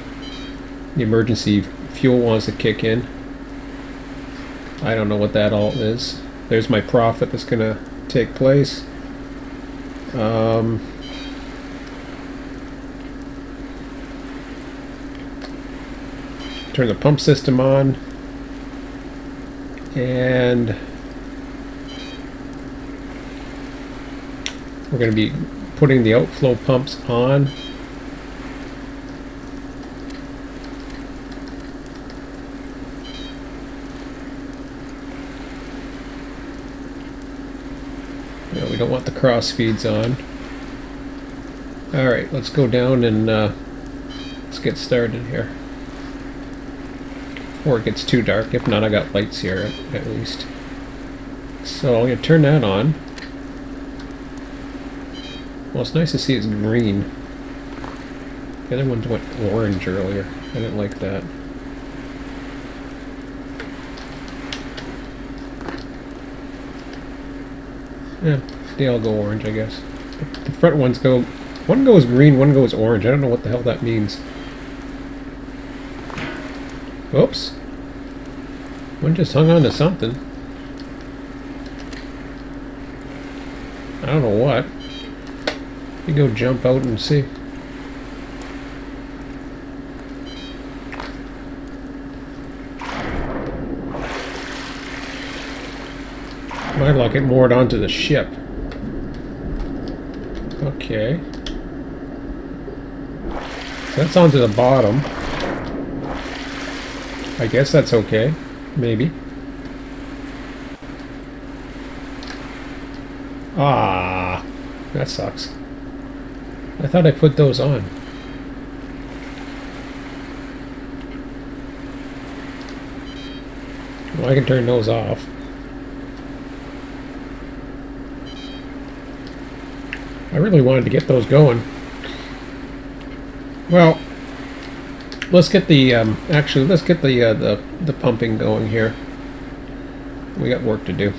emergency fuel wants to kick in. I don't know what that all is. There's my profit that's going to take place. Turn the pump system on, and we're going to be putting the outflow pumps on. No, we don't want the cross feeds on. Alright, let's go down and let's get started here. Before it gets too dark. If not, I got lights here at least. So I'm going to turn that on. Well, it's nice to see it's green. The other ones went orange earlier. I didn't like that. Yeah, they all go orange, I guess. The front ones go... One goes green, one goes orange. I don't know what the hell that means. Oops. One just hung on to something. I don't know what. You go jump out and see. My luck, it moored onto the ship. Okay. So that's onto the bottom. I guess that's okay. Maybe. Ah, that sucks. I thought I put those on. Well, I can turn those off. I really wanted to get those going. Well, let's get the actually let's get the pumping going here. We got work to do.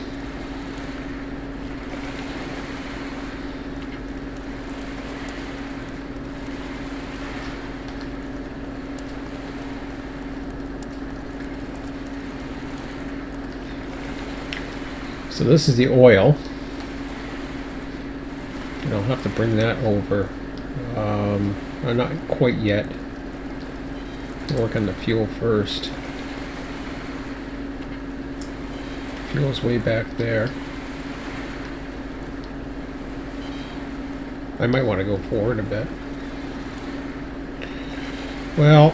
So this is the oil. And I'll have to bring that over. Not quite yet. Work on the fuel first. Fuel's way back there. I might want to go forward a bit. Well,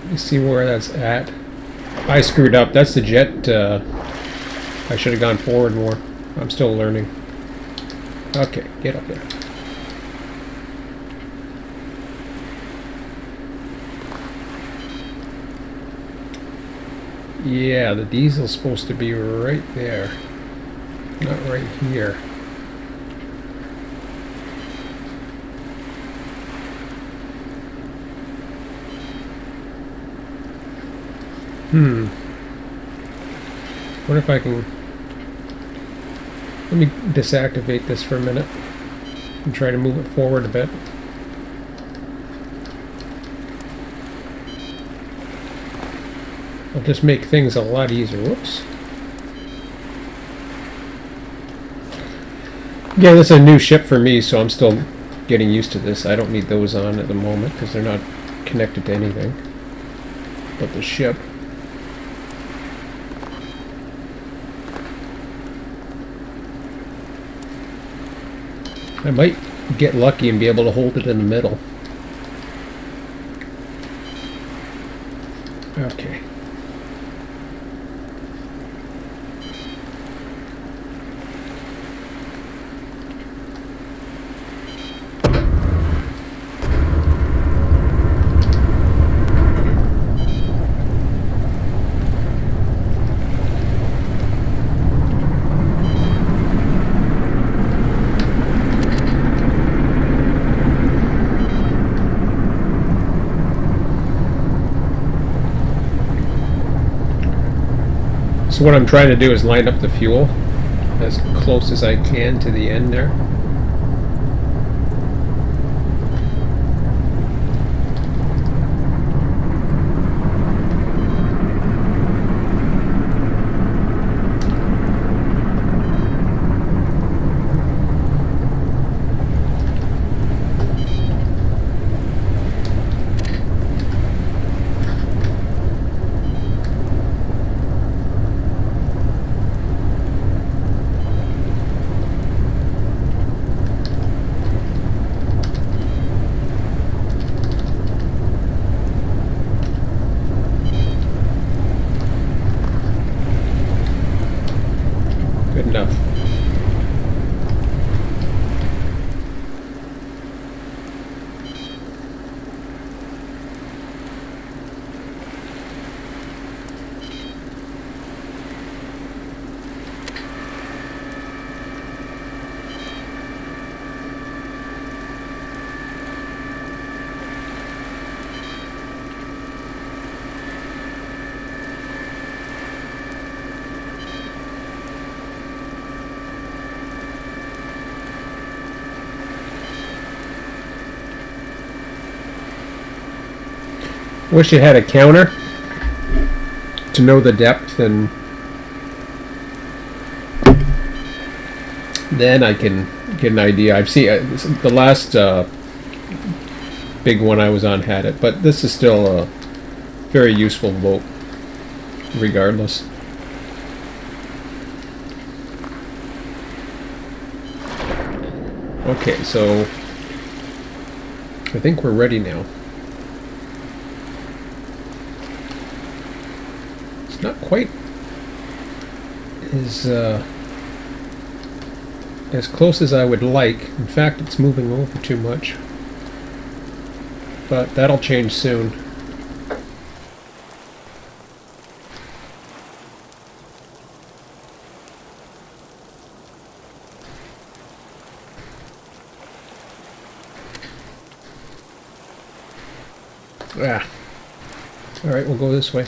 let me see where that's at. I screwed up. That's the jet. I should have gone forward more. I'm still learning. Okay, get up there. Yeah, the diesel's supposed to be right there. Not right here. What if I can... Let me deactivate this for a minute and try to move it forward a bit. I'll just make things a lot easier. Whoops. Yeah, this is a new ship for me, so I'm still getting used to this. I don't need those on at the moment because they're not connected to anything but the ship. I might get lucky and be able to hold it in the middle. Okay. So what I'm trying to do is line up the fuel as close as I can to the end there. Good enough. Wish it had a counter to know the depth, and then I can get an idea. I've seen the last big one I was on had it, but this is still a very useful boat regardless. Okay, so I think we're ready now. It's not quite as close as I would like. In fact, it's moving over too much. But that'll change soon. Ah. Alright, we'll go this way.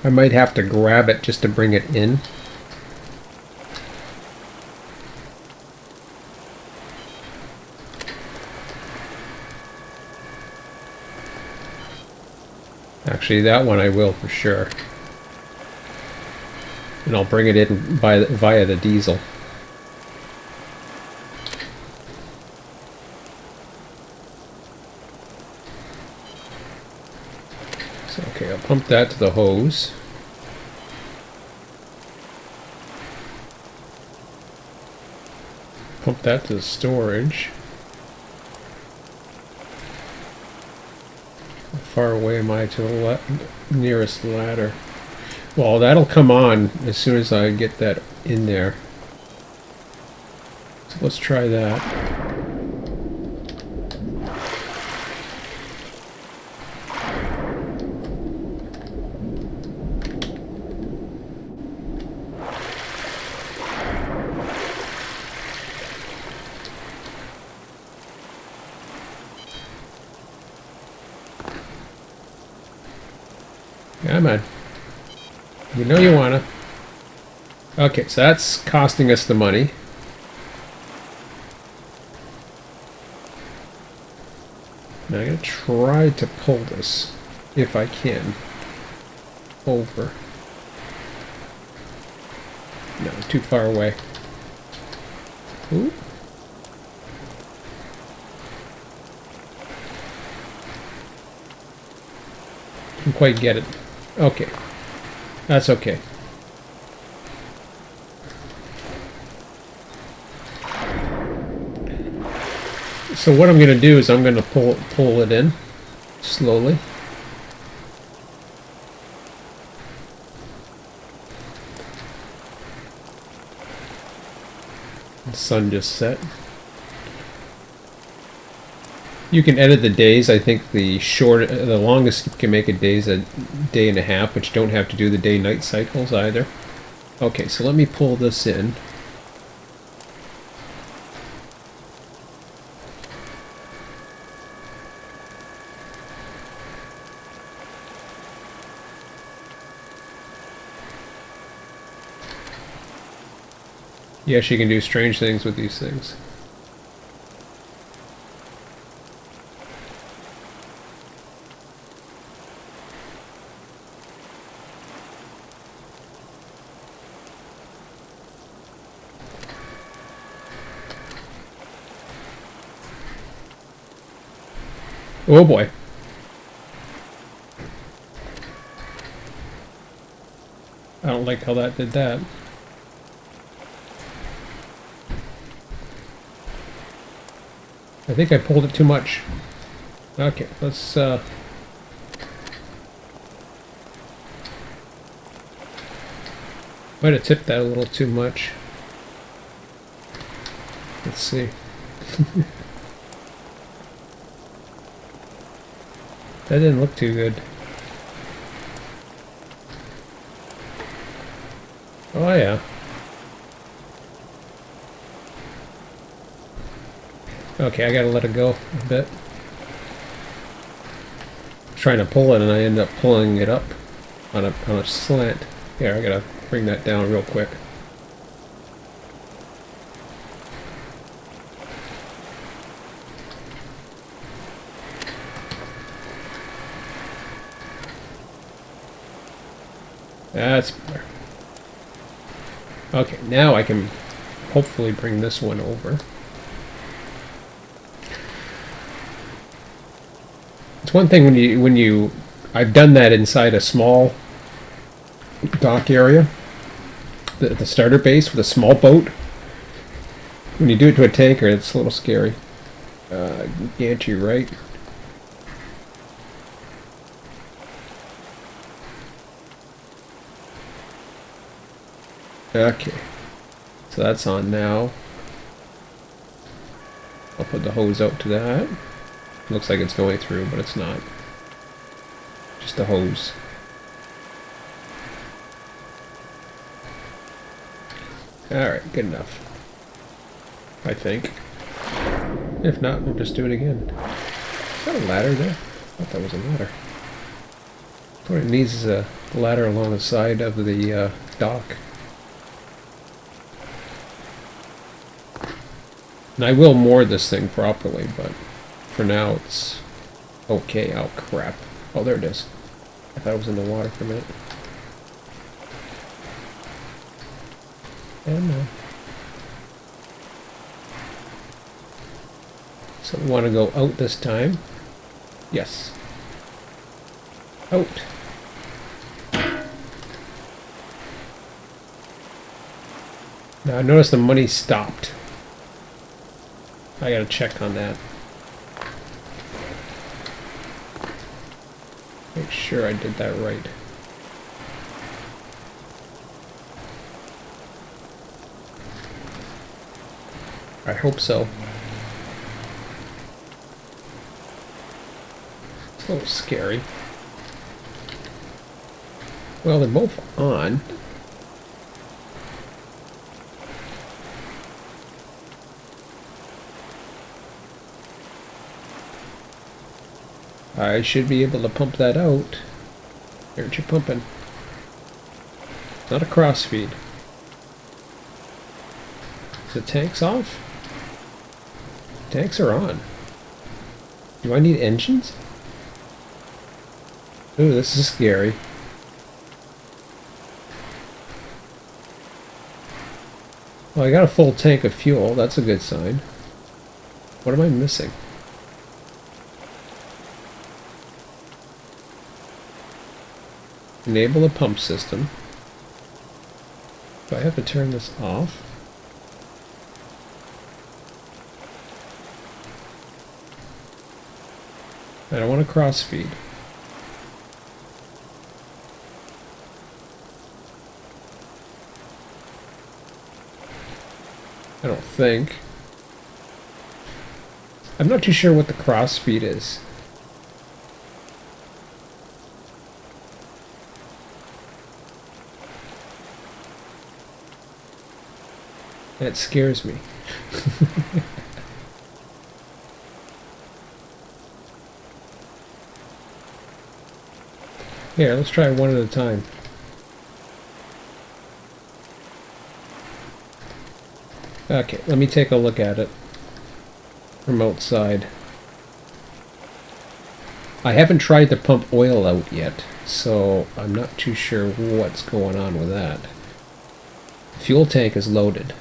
I might have to grab it just to bring it in. Actually, that one I will for sure. And I'll bring it in via the diesel. So, okay, I'll pump that to the hose. Pump that to the storage. How far away am I to the nearest ladder? Well, that'll come on as soon as I get that in there. So let's try that. Come on. You know you wanna. Okay, so that's costing us the money. Now I'm gonna try to pull this, if I can, over. No, too far away. Ooh. Didn't quite get it. Okay. That's okay. So what I'm going to do is I'm going to pull it in slowly. The sun just set. You can edit the days. I think the longest you can make a day is a day and a half, but you don't have to do the day-night cycles either. Okay, so let me pull this in. Yes, you can do strange things with these things. Oh boy. I don't like how that did that. I think I pulled it too much. Okay, let's might have tipped that a little too much. Let's see. That didn't look too good. Oh yeah. Okay, I gotta let it go a bit. I'm trying to pull it and I end up pulling it up on a slant. Here, I gotta bring that down real quick. That's better. Okay, now I can hopefully bring this one over. It's one thing when you I've done that inside a small dock area, the starter base with a small boat. When you do it to a tanker, it's a little scary. Gantry, right? Okay, so that's on now. I'll put the hose out to that. Looks like it's going through, but it's not. Just a hose. Alright, good enough. I think. If not, we'll just do it again. Is that a ladder there? I thought that was a ladder. What it needs is a ladder along the side of the dock. And I will moor this thing properly, but for now it's okay. Oh crap. Oh, there it is. I thought it was in the water for a minute. And no. So we want to go out this time. Yes. Out. Now I notice the money stopped. I gotta check on that. Make sure I did that right. I hope so. It's a little scary. Well, they're both on. I should be able to pump that out. Aren't you pumping? Not a cross feed. The tank's off? Tanks are on. Do I need engines? Ooh, this is scary. Well, I got a full tank of fuel. That's a good sign. What am I missing? Enable the pump system. Do I have to turn this off? I don't want to cross feed. I don't think. I'm not too sure what the cross feed is. That scares me. Here, let's try one at a time. Okay, let me take a look at it. Remote side. I haven't tried to pump oil out yet, so I'm not too sure what's going on with that. The fuel tank is loaded.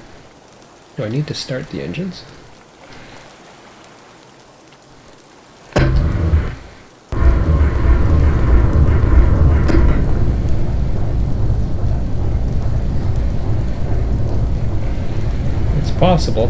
Do I need to start the engines? It's possible.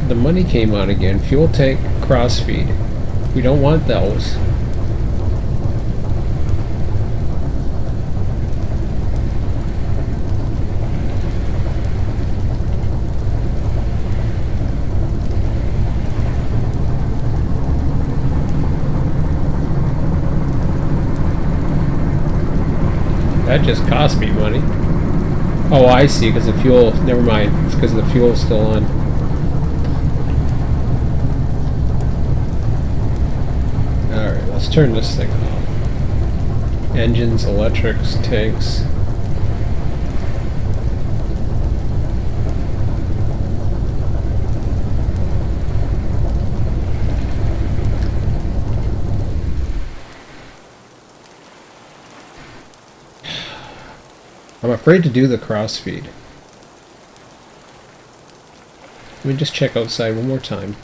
The money came on again. Fuel tank cross feed. We don't want those. That just cost me money. Oh, I see, because the fuel... Never mind. It's because the fuel's still on. Alright, let's turn this thing off. Engines, electrics, tanks. I'm afraid to do the crossfeed. Let me just check outside one more time.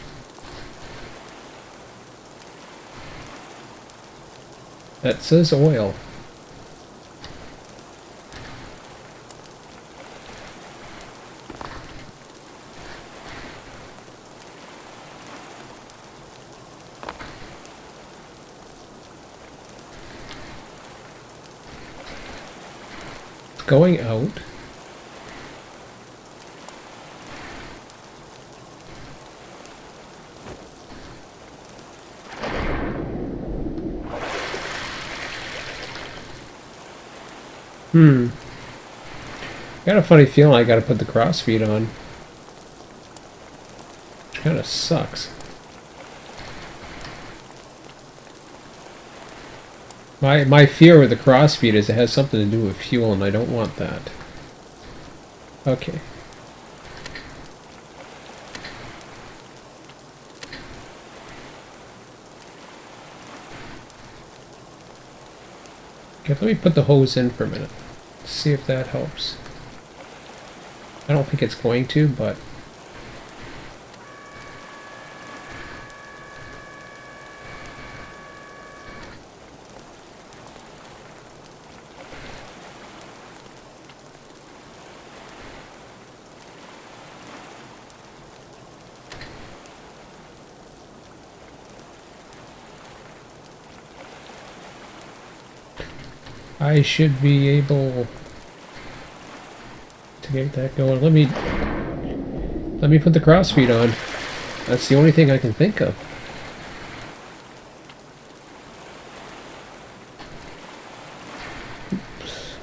That says oil. It's going out. Got a funny feeling I gotta put the crossfeed on. Which kind of sucks. My fear with the crossfeed is it has something to do with fuel, and I don't want that. Okay. Okay, let me put the hose in for a minute. See if that helps. I don't think it's going to, but... I should be able to get that going. Let me put the crossfeed on. That's the only thing I can think of. Oops.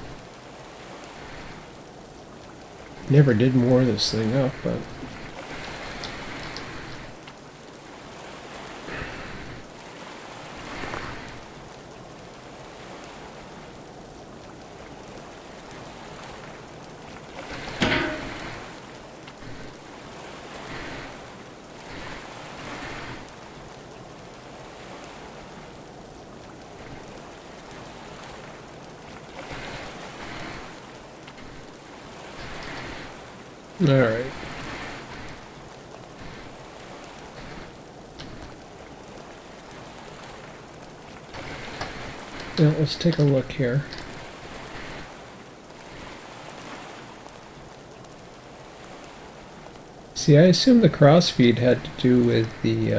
Never did more of this thing up, but... Alright. Now let's take a look here. See, I assume the crossfeed had to do with the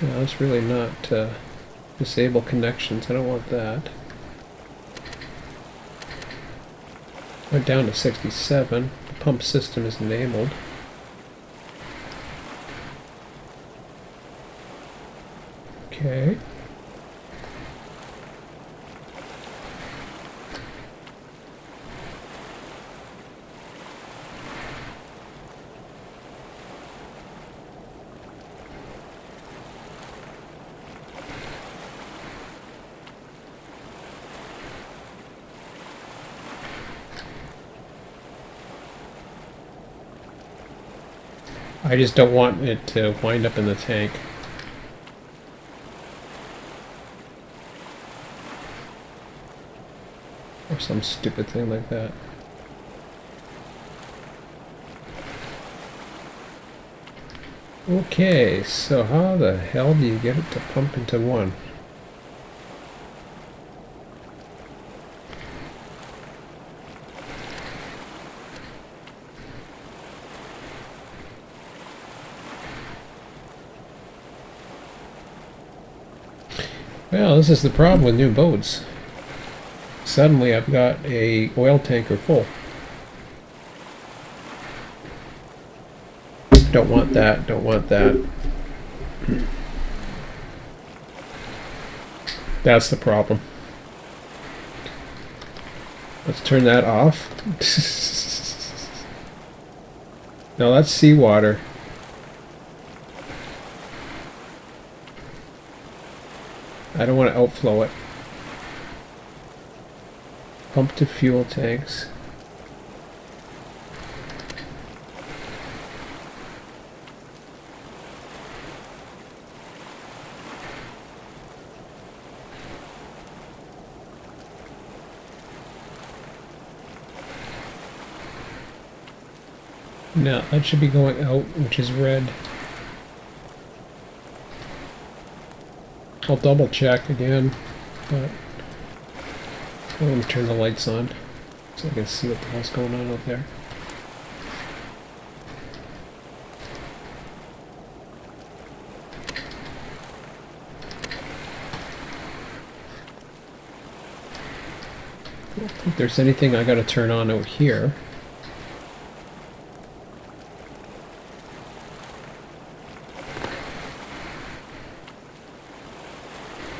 no, it's really not disable connections. I don't want that. Went down to 67. The pump system is enabled. Okay. I just don't want it to wind up in the tank. Or some stupid thing like that. Okay, so how the hell do you get it to pump into one? Well, this is the problem with new boats. Suddenly I've got a oil tanker full. Don't want that, don't want that. That's the problem. Let's turn that off. Now that's seawater. I don't want to outflow it. Pump to fuel tanks. No, that should be going out, which is red. I'll double check again, but let me turn the lights on so I can see what the hell's going on out there. I don't think there's anything I gotta turn on out here.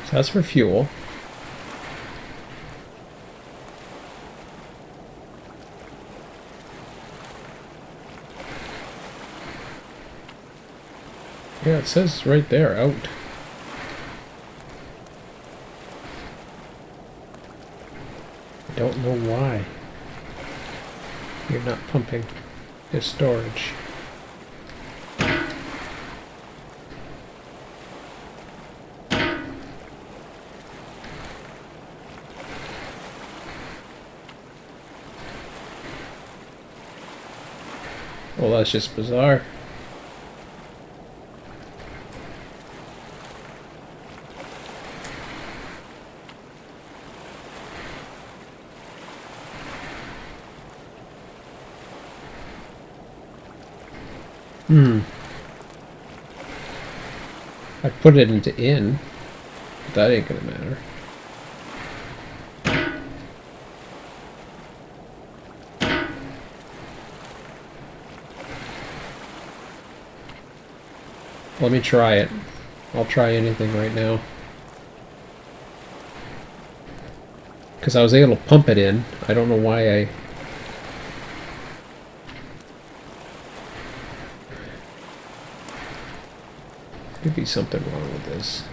So that's for fuel. Yeah, it says right there, out. I don't know why you're not pumping this storage. Well, that's just bizarre. I put it into in, but that ain't gonna matter. Let me try it. I'll try anything right now. Because I was able to pump it in. I don't know why I... Could be something wrong with this.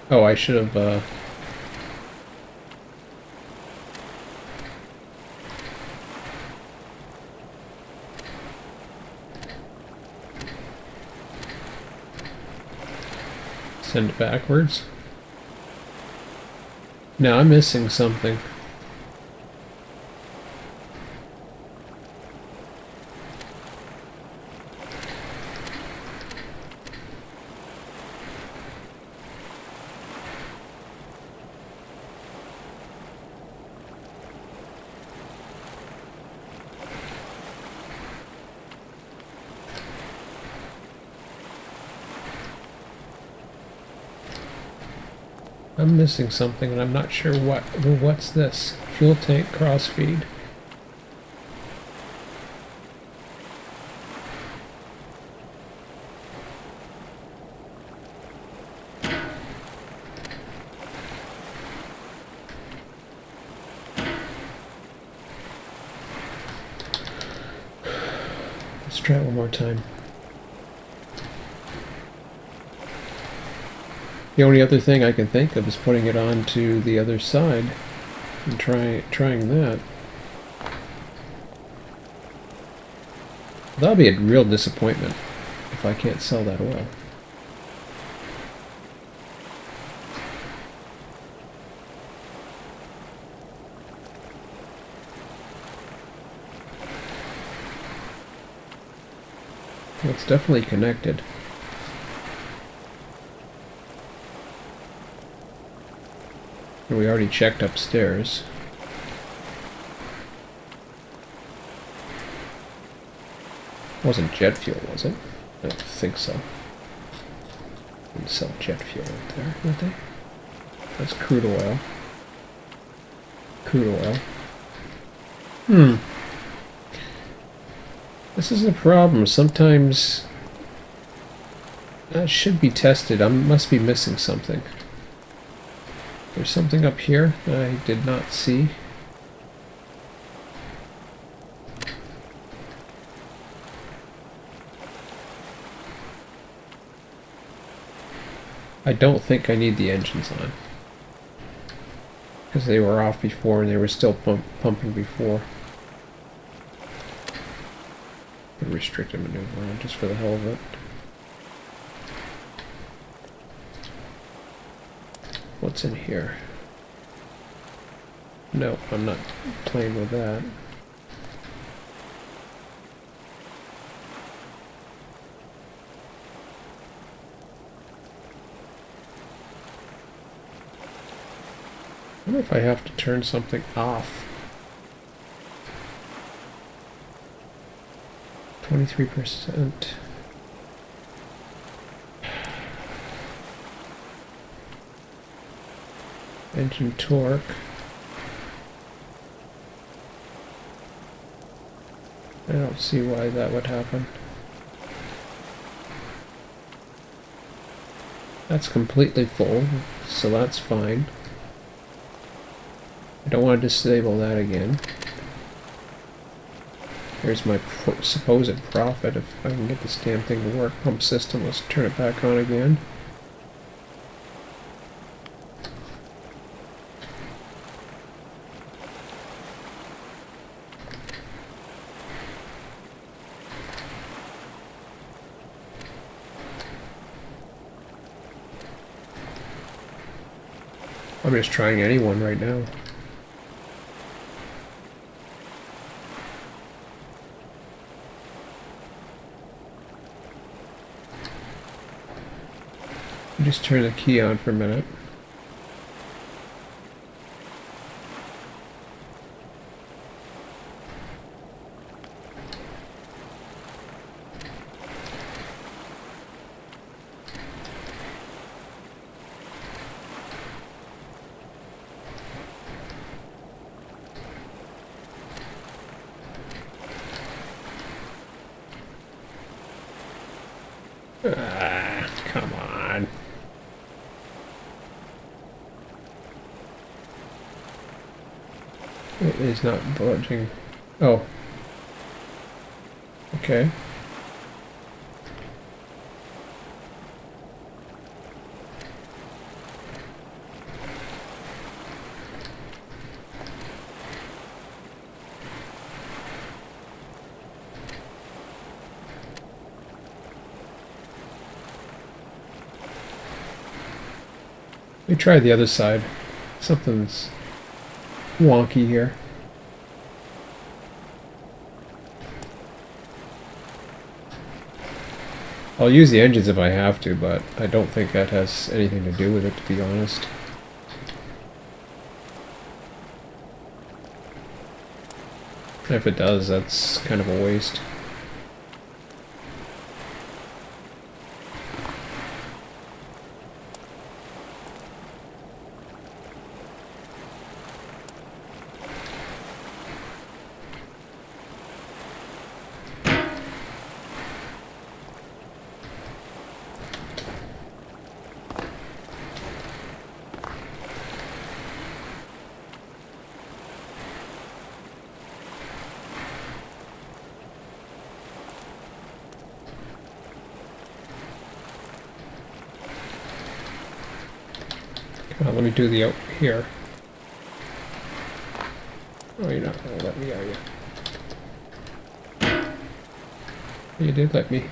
Oh, I should have, send it backwards. No, I'm missing something. I'm missing something and I'm not sure what. What's this? Fuel tank crossfeed. Let's try it one more time. The only other thing I can think of is putting it on to the other side and trying that. That'll be a real disappointment if I can't sell that oil. Well, it's definitely connected. We already checked upstairs. Wasn't jet fuel, was it? I don't think so. Didn't sell jet fuel out there, would they? That's crude oil. Crude oil. This is a problem. Sometimes that should be tested. I must be missing something. There's something up here that I did not see. I don't think I need the engines on. Because they were off before and they were still pumping before. Put a restricted maneuver on just for the hell of it. What's in here? No, I'm not playing with that. I wonder if I have to turn something off. 23%. Engine torque. I don't see why that would happen. That's completely full, so that's fine. I don't want to disable that again. Here's my supposed profit if I can get this damn thing to work. Pump system, let's turn it back on again. I'm just trying anyone right now. Just turn the key on for a minute. Ah, come on. It is not budging. Oh. Okay. Let me try the other side. Something's wonky here. I'll use the engines if I have to, but I don't think that has anything to do with it, to be honest. And if it does, that's kind of a waste. Let me do the out here. Oh, you're not going to let me, are you? You did let me.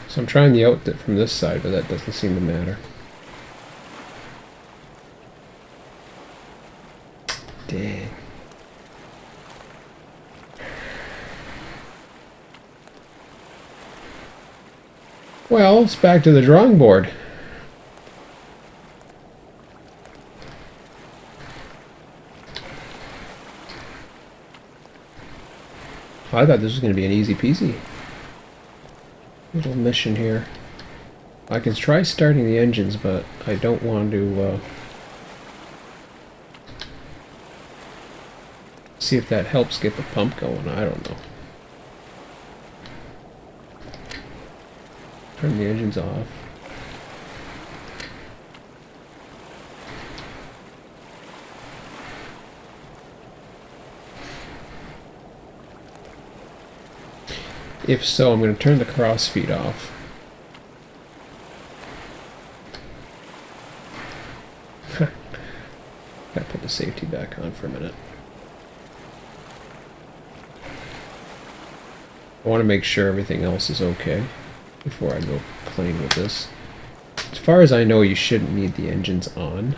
So I'm trying the out from this side, but that doesn't seem to matter. Dang. Well, it's back to the drawing board. I thought this was going to be an easy peasy little mission here. I can try starting the engines, but I don't want to see if that helps get the pump going. I don't know. Turn the engines off. If so, I'm going to turn the cross feed off. Gotta put the safety back on for a minute. I want to make sure everything else is okay before I go playing with this. As far as I know, you shouldn't need the engines on.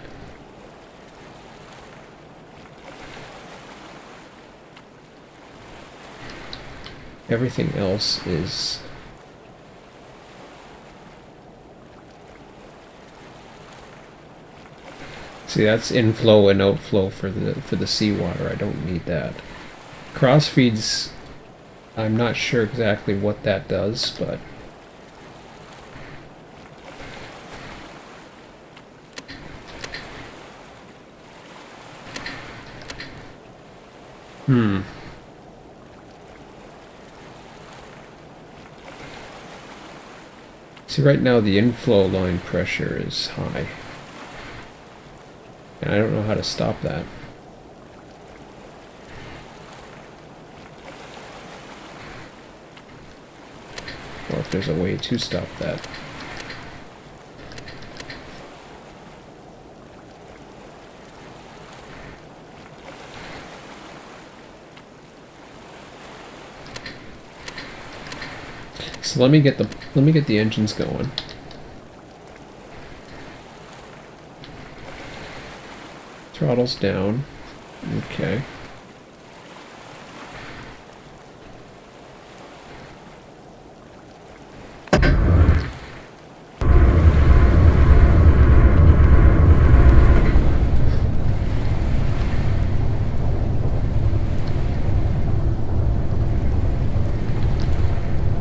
Everything else is see, that's inflow and outflow for the seawater. I don't need that. Cross feeds, I'm not sure exactly what that does, but Hmm. See, right now the inflow line pressure is high. And I don't know how to stop that. Or if there's a way to stop that. So let me get the engines going. Throttle's down. Okay.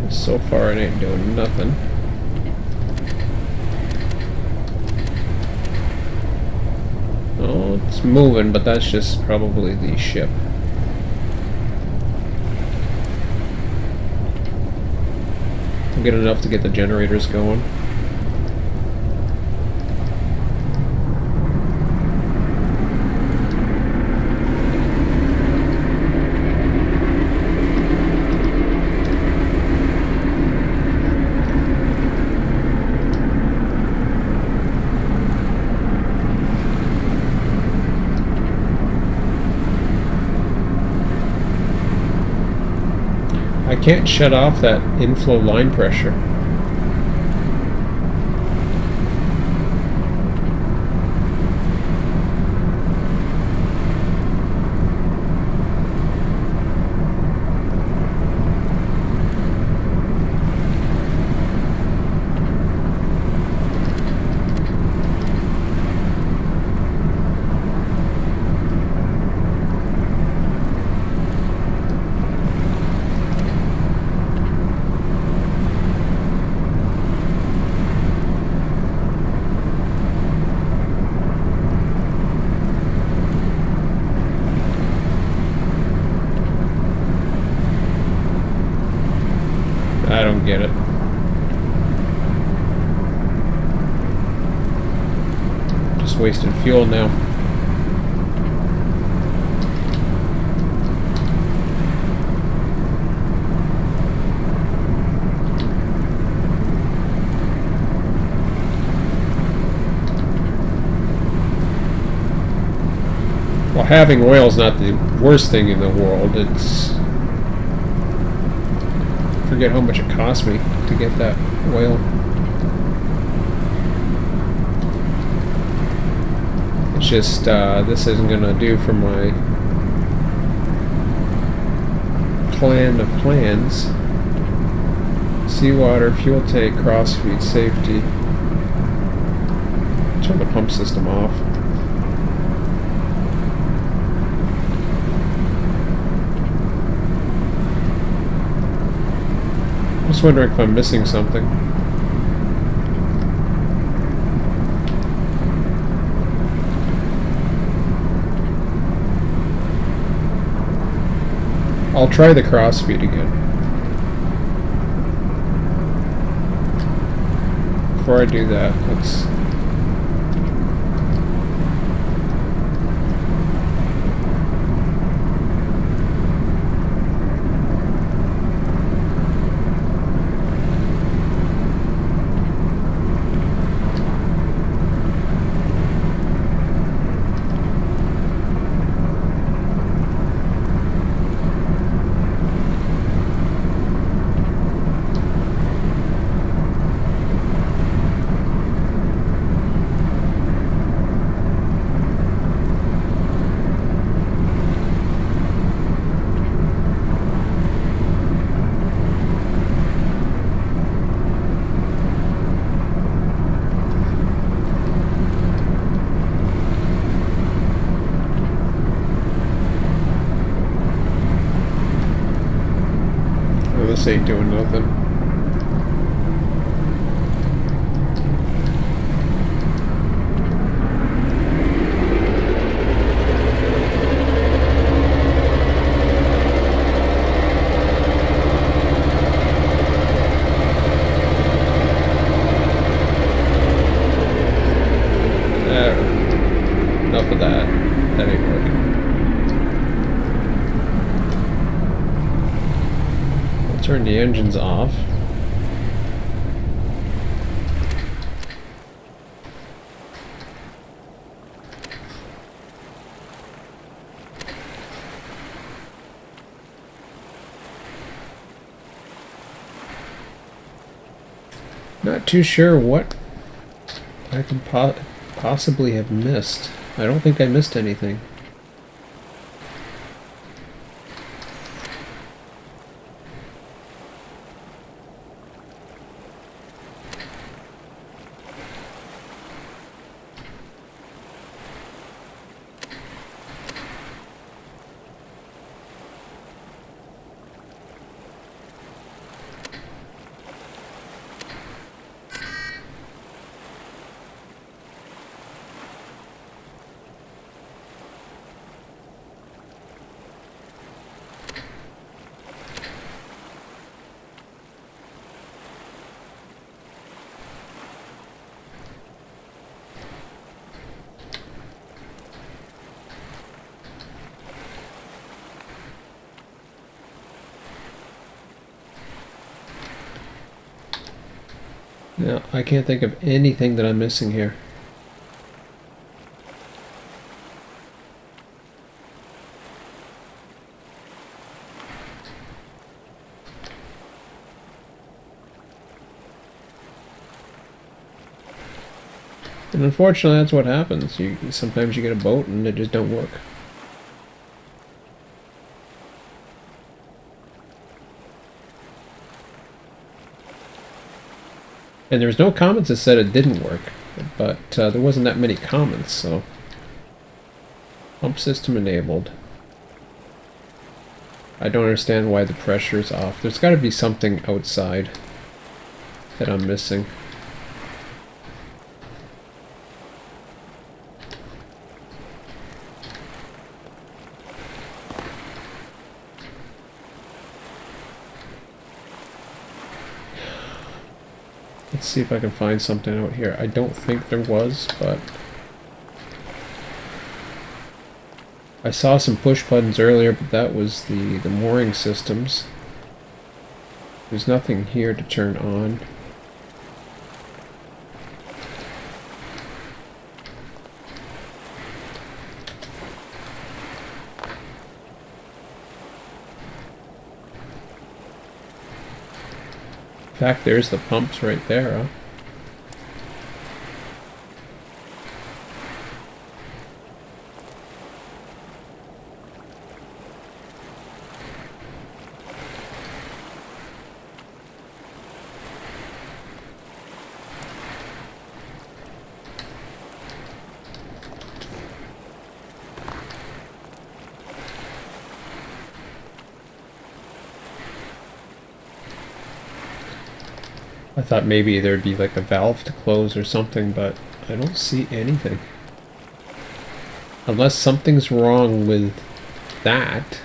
So far it ain't doing nothing. Oh, it's moving, but that's just probably the ship. I'll get enough to get the generators going. I can't shut off that inflow line pressure. I don't get it. Just wasting fuel now. Well, having oil is not the worst thing in the world. It's... forget how much it cost me to get that oil. It's just, this isn't gonna do for my plan of plans. Seawater, fuel tank, crossfeed, safety. Turn the pump system off. I'm just wondering if I'm missing something. I'll try the crossfeed again. Before I do that, let's... This ain't doing nothing. the engine's off. Not too sure what I can possibly have missed. I don't think I missed anything. No, I can't think of anything that I'm missing here. And unfortunately, that's what happens. Sometimes you get a boat and it just don't work. And there was no comments that said it didn't work, but there wasn't that many comments, so... Pump system enabled. I don't understand why the pressure is off. There's got to be something outside that I'm missing. Let's see if I can find something out here. I don't think there was, but... I saw some push buttons earlier, but that was the mooring systems. There's nothing here to turn on. In fact, there's the pumps right there, huh? I thought maybe there'd be like a valve to close or something, but I don't see anything. Unless something's wrong with that.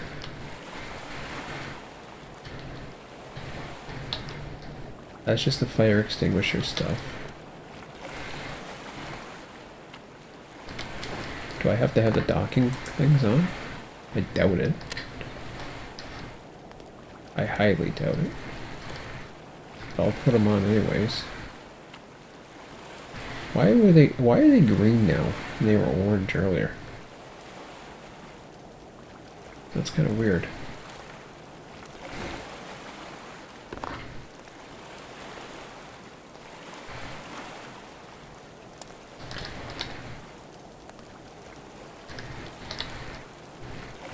That's just the fire extinguisher stuff. Do I have to have the docking things on? I doubt it. I highly doubt it. I'll put them on anyways. Why are they green now? And they were orange earlier. That's kind of weird.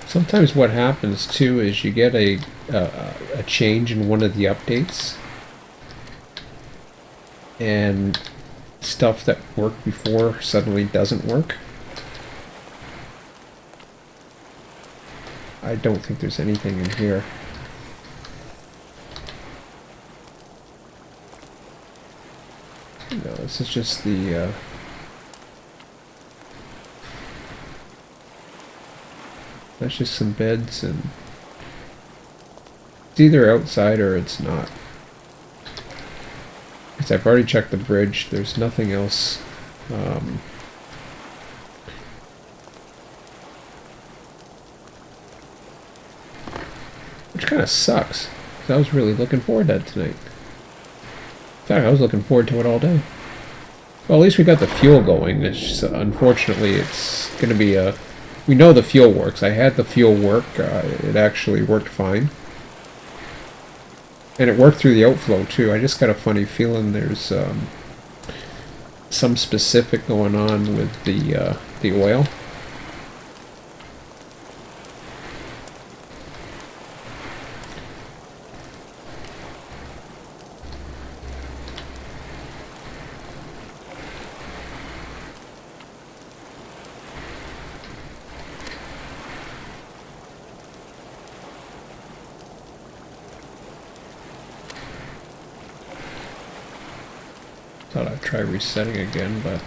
Sometimes what happens too is you get a change in one of the updates, and stuff that worked before suddenly doesn't work. I don't think there's anything in here. No, this is just the that's just some beds, and it's either outside or it's not. Because I've already checked the bridge, there's nothing else. Which kind of sucks. 'Cause I was really looking forward to that tonight. In fact, I was looking forward to it all day. Well, at least we got the fuel going. Unfortunately, it's going to be a... We know the fuel works. I had the fuel work. It actually worked fine. And it worked through the outflow, too. I just got a funny feeling there's some specific going on with the oil. Thought I'd try resetting again, but...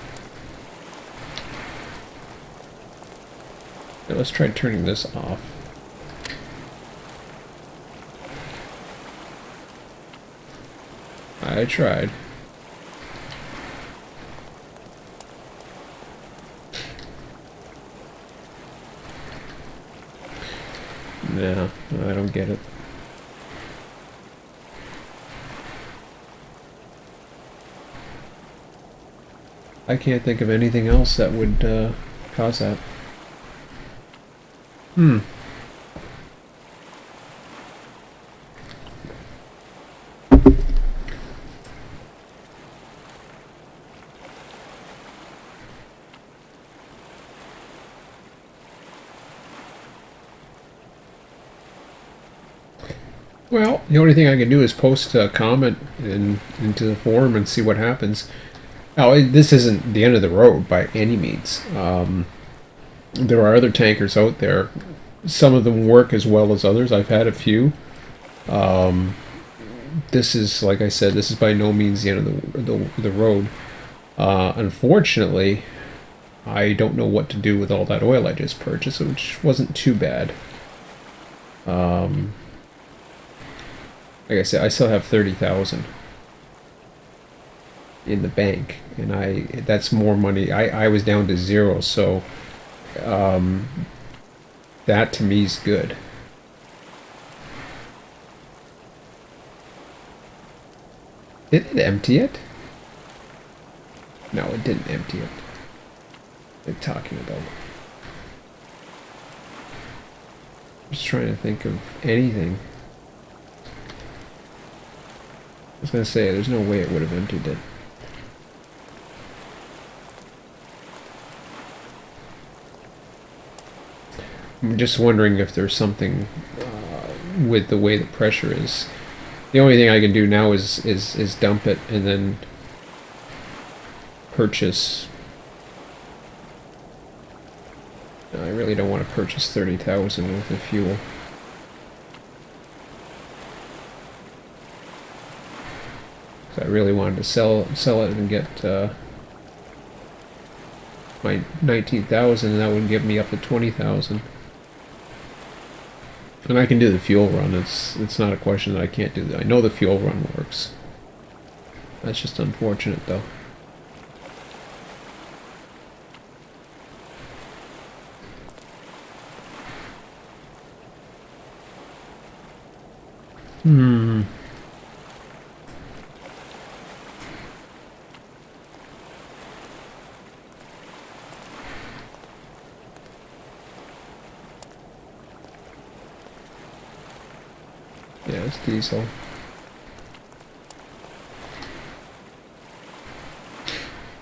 Yeah, let's try turning this off. I tried. No, I don't get it. I can't think of anything else that would cause that. Well, the only thing I can do is post a comment into the forum and see what happens. Now, this isn't the end of the road by any means. There are other tankers out there. Some of them work as well as others. I've had a few. This is, like I said, this is by no means the end of the road. Unfortunately, I don't know what to do with all that oil I just purchased, which wasn't too bad. Like I said, I still have 30,000 in the bank, and that's more money. I was down to 0, so that to me is good. Did it empty it? No, it didn't empty it. They're talking about it. I'm just trying to think of anything. I was going to say, there's no way it would have emptied it. I'm just wondering if there's something with the way the pressure is. The only thing I can do now is dump it and then purchase. I really don't want to purchase 30,000 worth of fuel. I really wanted to sell it and get my 19,000, and that would give me up to 20,000. And I can do the fuel run. It's not a question that I can't do that. I know the fuel run works. That's just unfortunate, though. Yeah, it's diesel.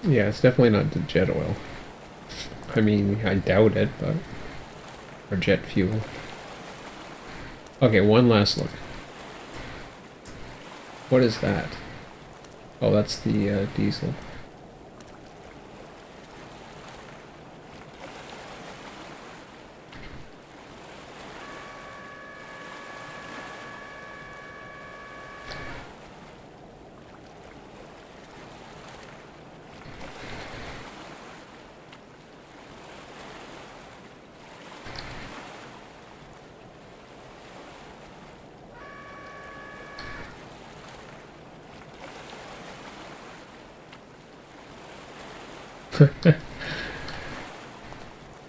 Yeah, it's definitely not the jet oil. I mean, I doubt it, but... Or jet fuel. Okay, one last look. What is that? Oh, that's the diesel.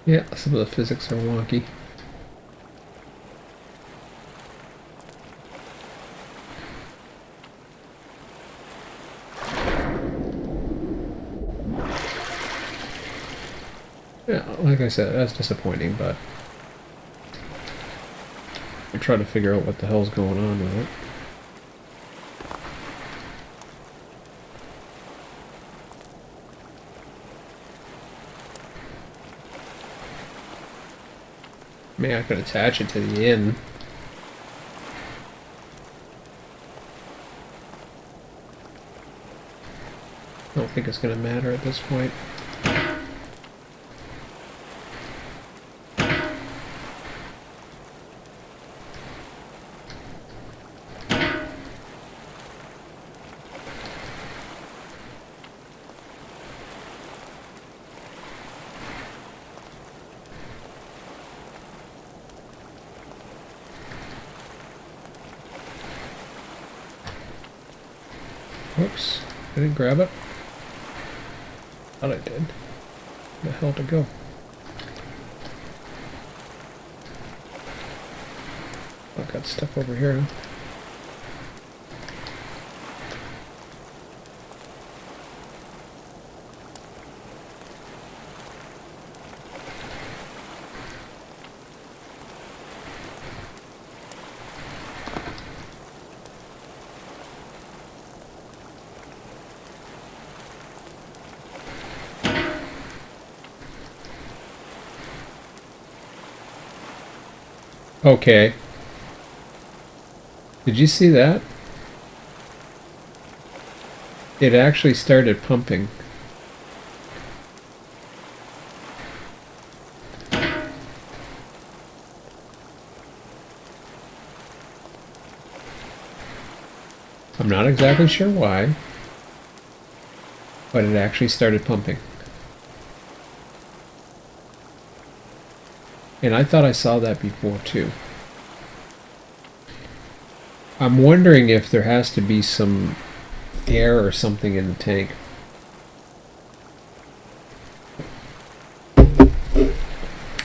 Yeah, some of the physics are wonky. Yeah, like I said, that's disappointing, but I'm trying to figure out what the hell's going on with it. Maybe I could attach it to the inn. I don't think it's going to matter at this point. Whoops, I didn't grab it. Thought I did. Where the hell to go? Oh, I got stuck over here. Okay. Did you see that? It actually started pumping. I'm not exactly sure why, but it actually started pumping. And I thought I saw that before too. I'm wondering if there has to be some air or something in the tank.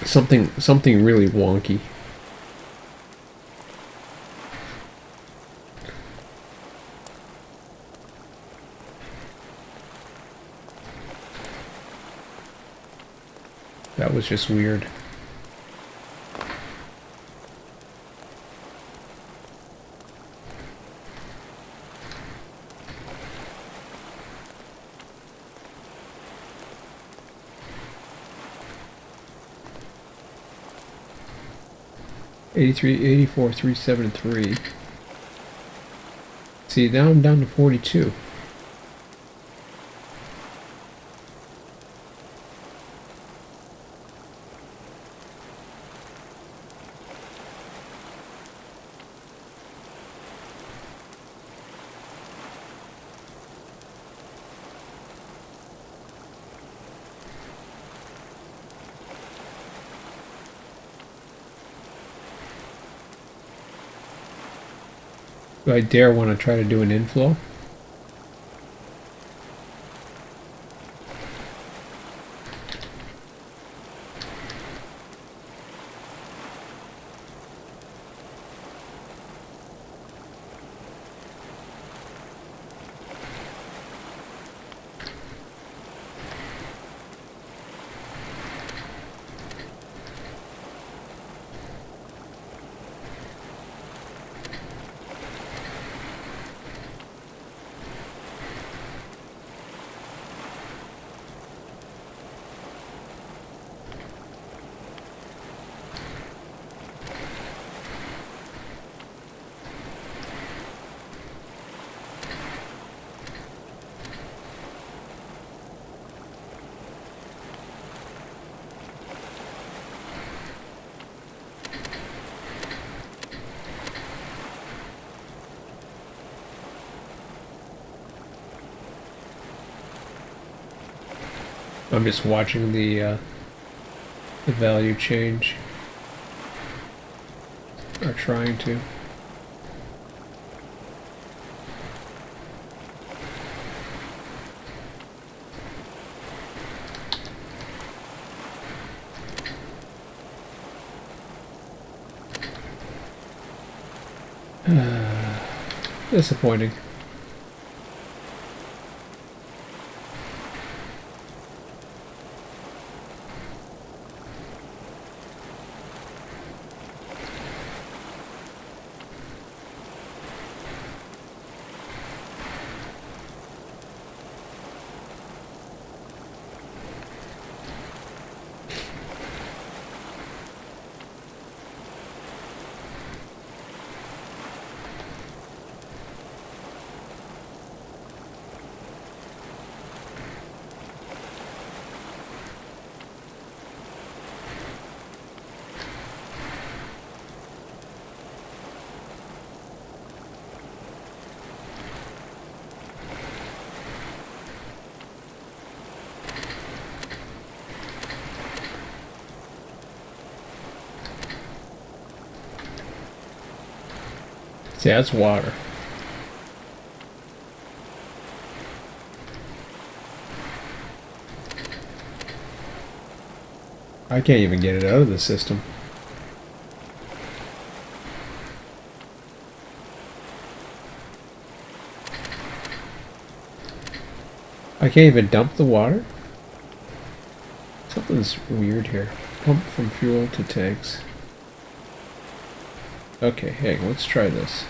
Something really wonky. That was just weird. $83, $84, $373. See, now I'm down to 42. Do I dare want to try to do an inflow? I'm just watching the value change, or trying to. Disappointing. See, that's water. I can't even get it out of the system. I can't even dump the water? Something's weird here. Pump from fuel to tanks. Okay, hey, let's try this.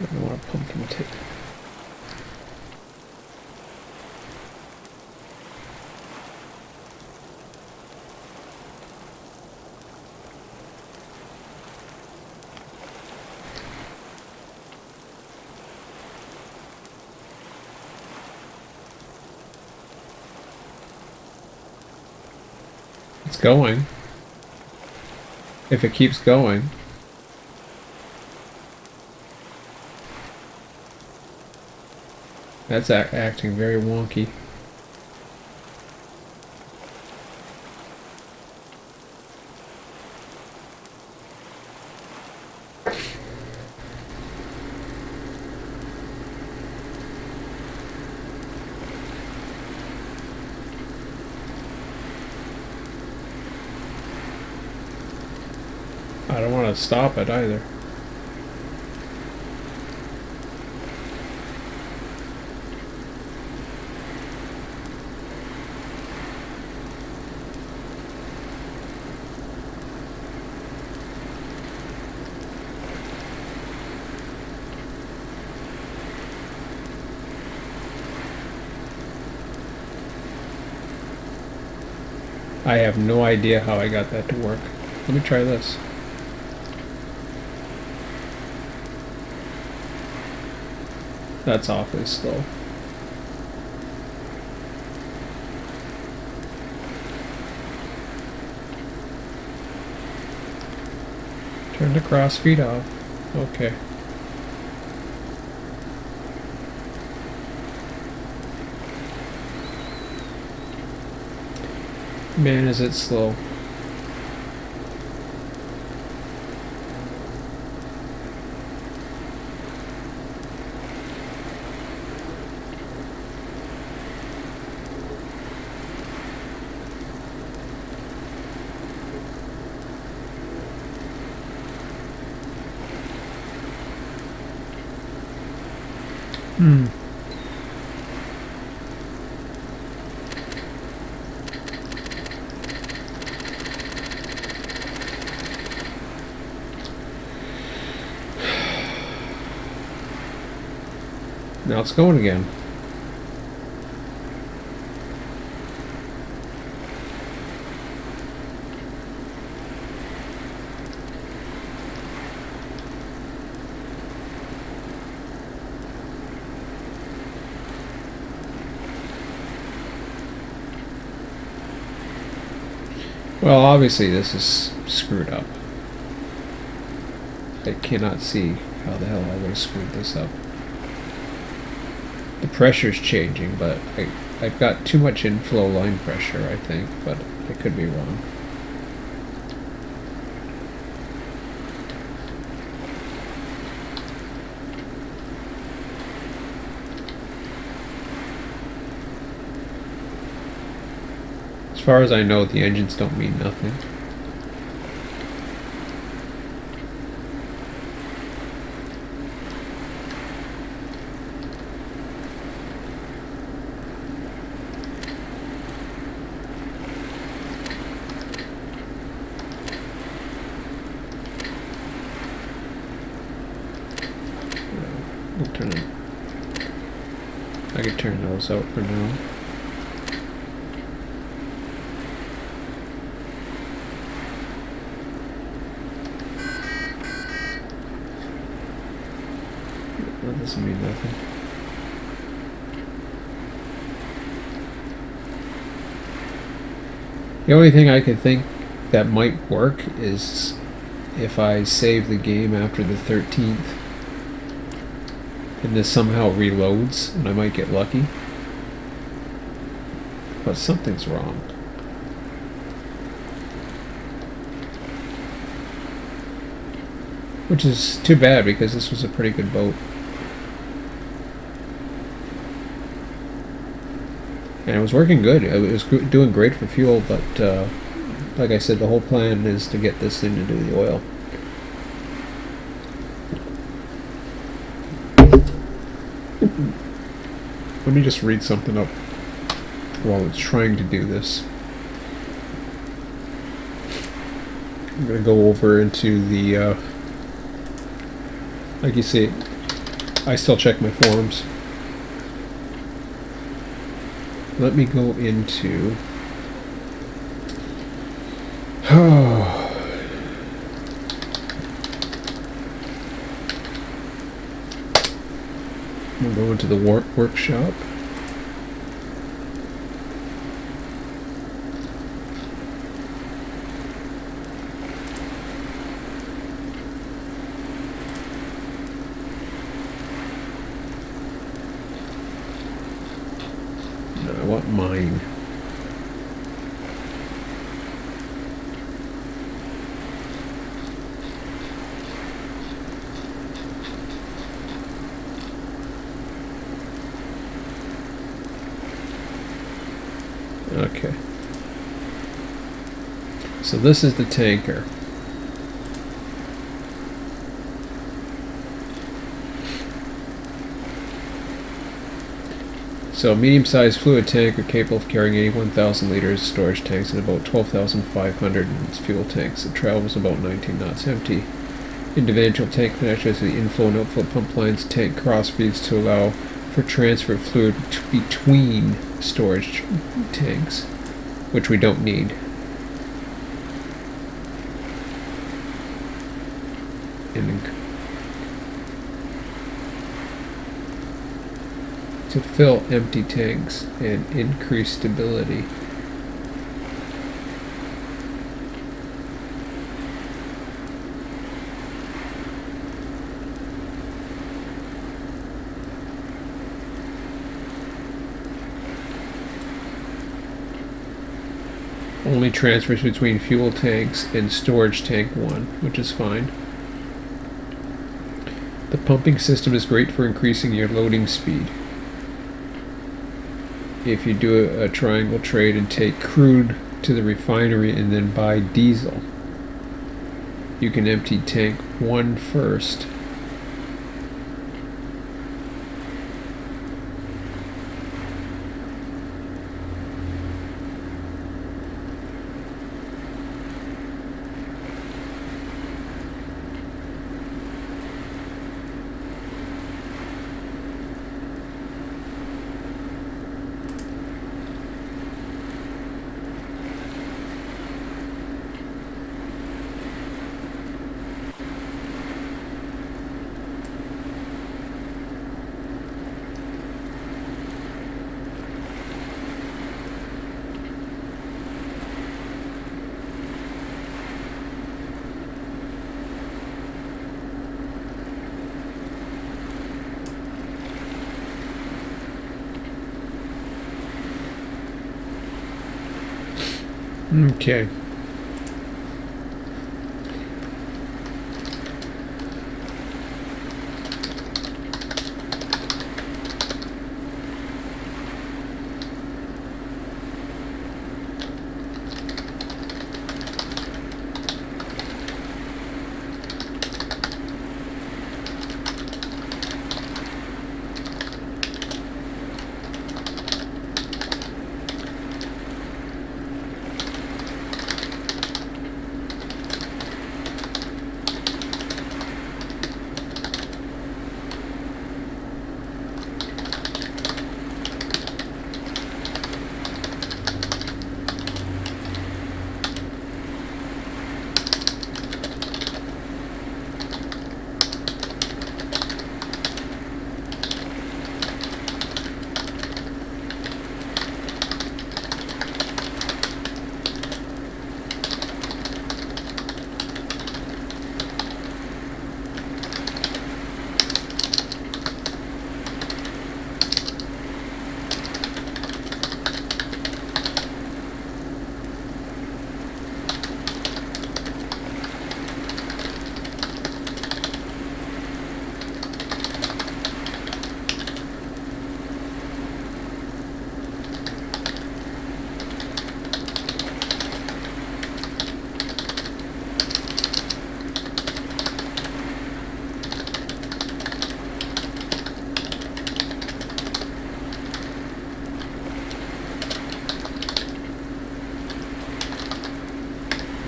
I don't want to pump from tip. It's going. If it keeps going. That's acting very wonky. I don't want to stop it either. I have no idea how I got that to work. Let me try this. That's awfully slow. Turn the cross feed off. Okay. Man, is it slow. Now it's going again. Well, obviously this is screwed up. I cannot see how the hell I would have screwed this up. The pressure's changing, but I've got too much inflow line pressure, I think, but I could be wrong. As far as I know, the engines don't mean nothing. I could turn those out for now. That doesn't mean nothing. The only thing I could think that might work is if I save the game after the 13th and this somehow reloads and I might get lucky. But something's wrong. Which is too bad because this was a pretty good boat. And it was working good. It was doing great for fuel, but like I said, the whole plan is to get this thing to do the oil. Let me just read something up while it's trying to do this. I'm going to go over into the, like you see, I still check my forums. Let me go into we'll go into the workshop. I want mine. Okay. So this is the tanker. So, medium-sized fluid tanker capable of carrying 81,000 liters storage tanks and about 12,500 in its fuel tanks. It travels about 19 knots empty. Individual tank connectors to the inflow and outflow pump lines, tank cross feeds to allow for transfer of fluid between storage tanks, which we don't need. To fill empty tanks and increase stability. Only transfers between fuel tanks and storage tank 1, which is fine. The pumping system is great for increasing your loading speed. If you do a triangle trade and take crude to the refinery and then buy diesel, you can empty tank 1 first. Okay.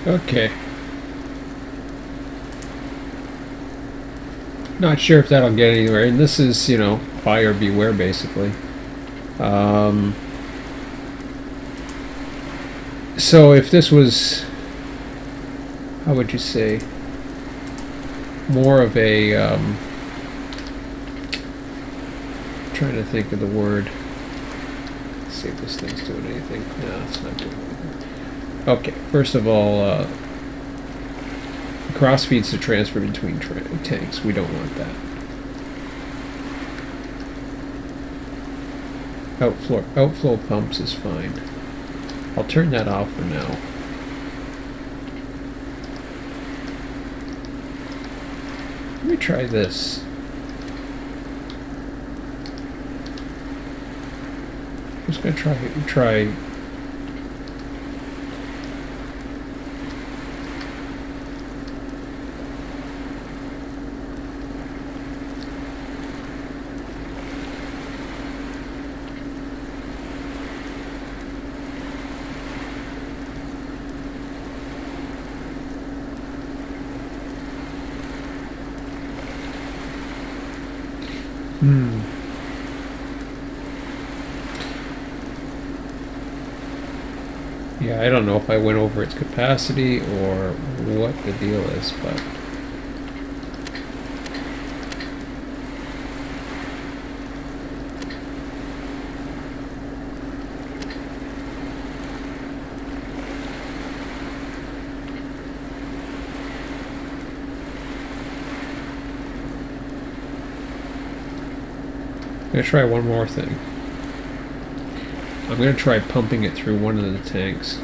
Okay. Not sure if that'll get anywhere. And this is, you know, buyer beware, basically. So if this was, how would you say, more of a, trying to think of the word. Let's see if this thing's doing anything. No, it's not doing anything. Okay, first of all, cross feeds to transfer between tanks. We don't want that. Outflow pumps is fine. I'll turn that off for now. Let me try this. I'm just gonna try. Yeah, I don't know if I went over its capacity or what the deal is, but... I'm going to try one more thing. I'm going to try pumping it through one of the tanks.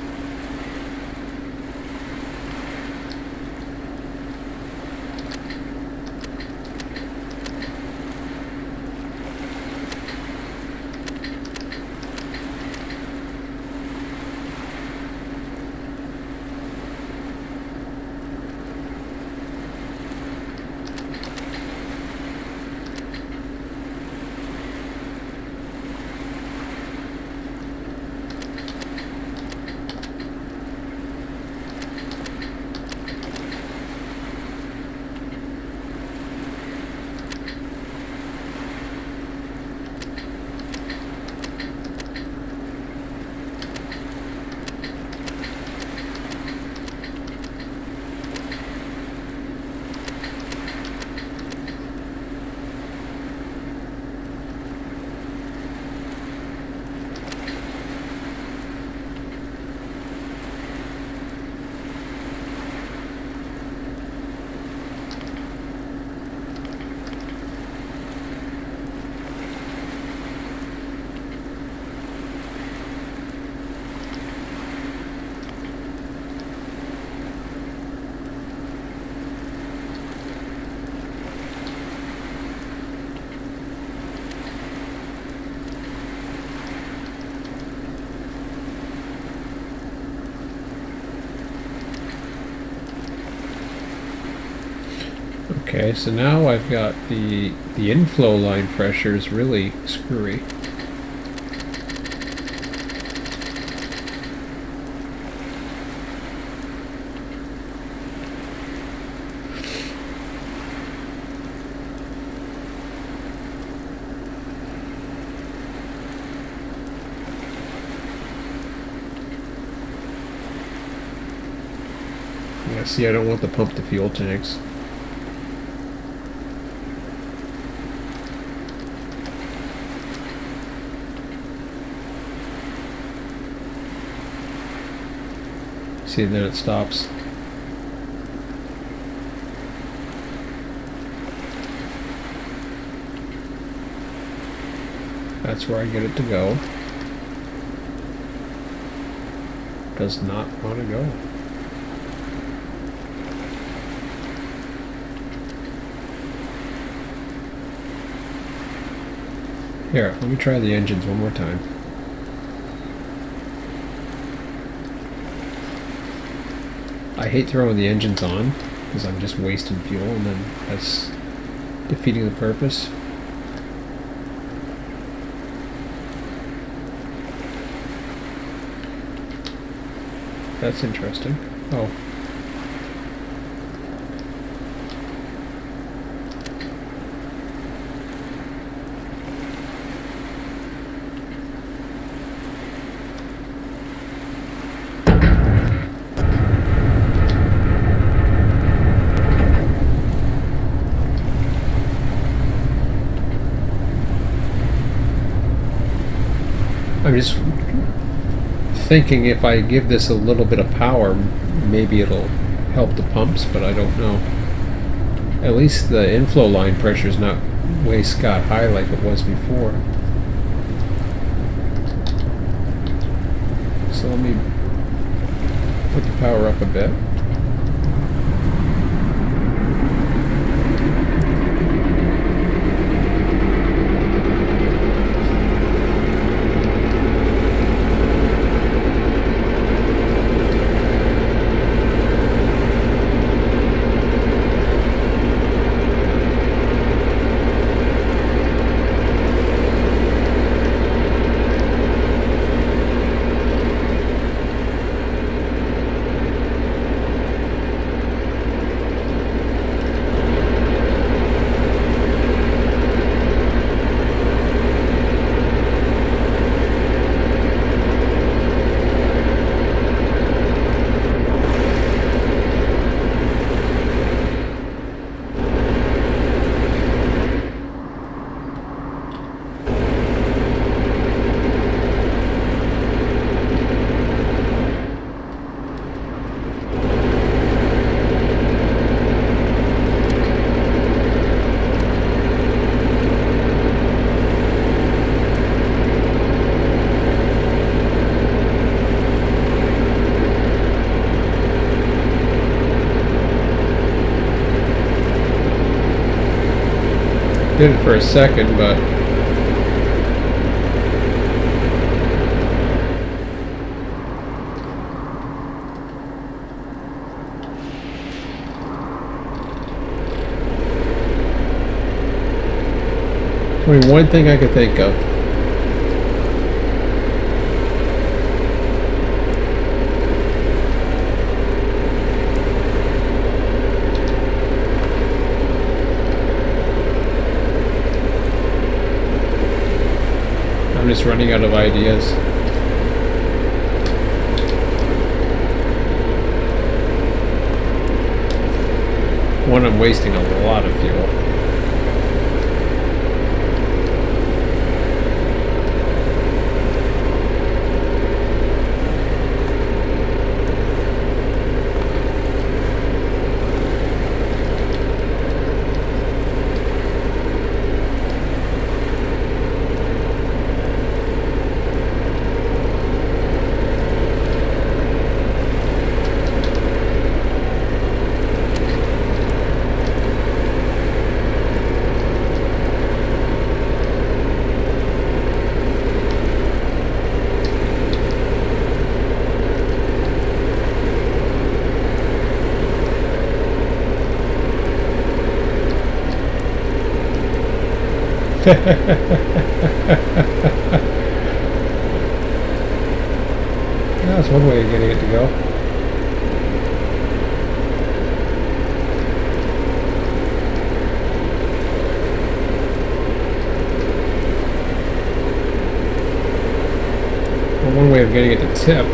Okay, so now I've got the inflow line pressure is really screwy. Yeah, see, I don't want to pump the fuel tanks. See, then it stops. That's where I get it to go. Does not want to go. Here, let me try the engines one more time. I hate throwing the engines on because I'm just wasting fuel, and then that's defeating the purpose. That's interesting. Oh, I'm just thinking if I give this a little bit of power, maybe it'll help the pumps, but I don't know. At least the inflow line pressure is not way sky high like it was before. So let me put the power up a bit. Did it for a second, but only one thing I could think of. I'm just running out of ideas. One, I'm wasting a lot of fuel. That's one way of getting it to go. Well, one way of getting it to tip.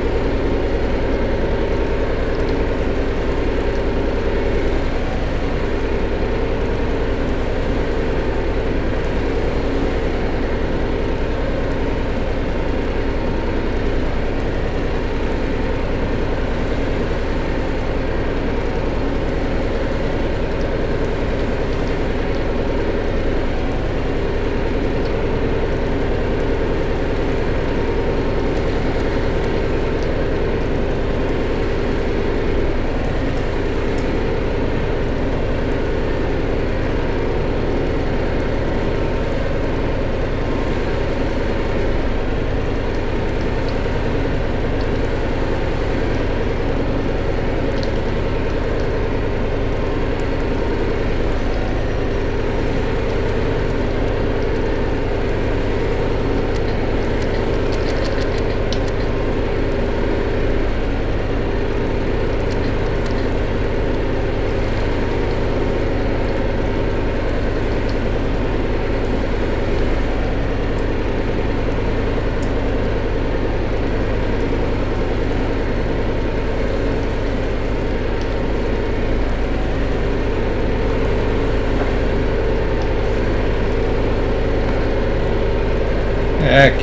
Heck.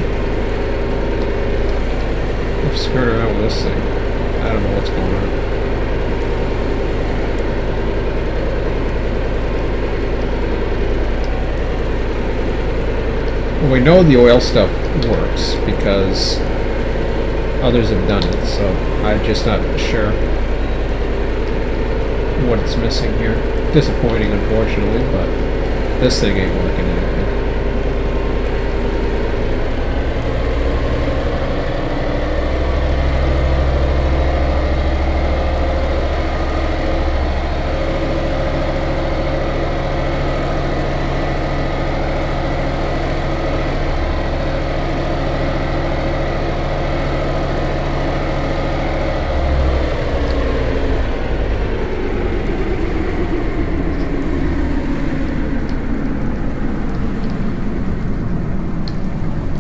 we know the oil stuff works because others have done it, so I'm just not sure what it's missing here. Disappointing, unfortunately, but this thing ain't working anything.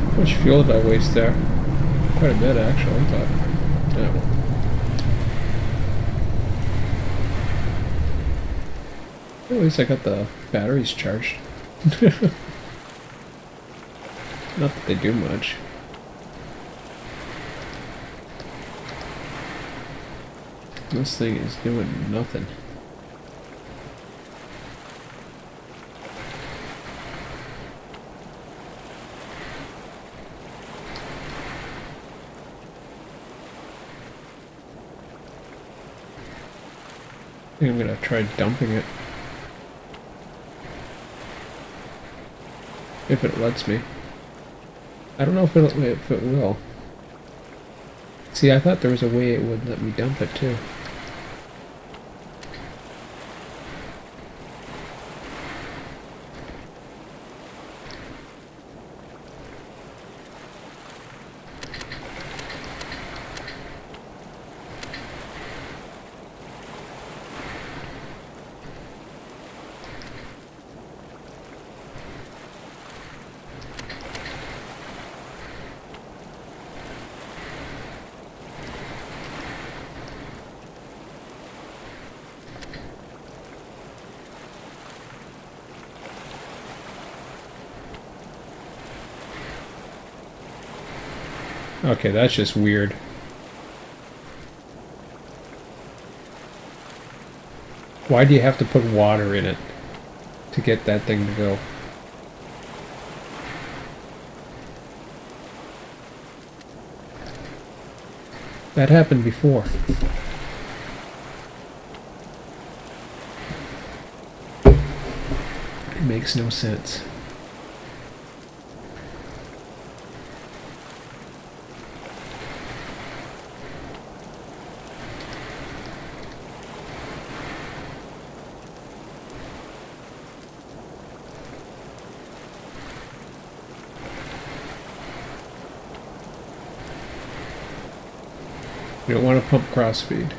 How much fuel did I waste there? Quite a bit, actually, but yeah. At least I got the batteries charged. Not that they do much. This thing is doing nothing. I think I'm gonna try dumping it. If it lets me. I don't know if it will. See, I thought there was a way it would let me dump it too. Okay, that's just weird. Why do you have to put water in it to get that thing to go? That happened before. It makes no sense. You don't want to pump crossfeed.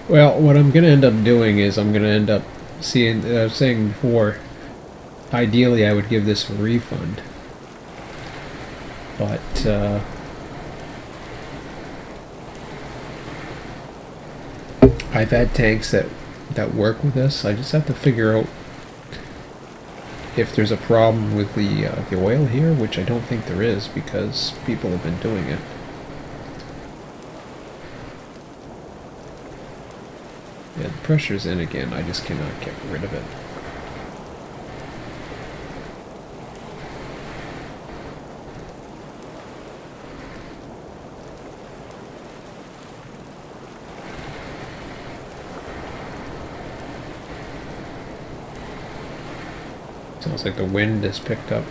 Well, what I'm going to end up doing is I'm going to end up seeing, I was saying before, ideally I would give this a refund. But, I've had tanks that work with this. I just have to figure out if there's a problem with the oil here, which I don't think there is because people have been doing it. Yeah, the pressure's in again, I just cannot get rid of it. Sounds like the wind has picked up.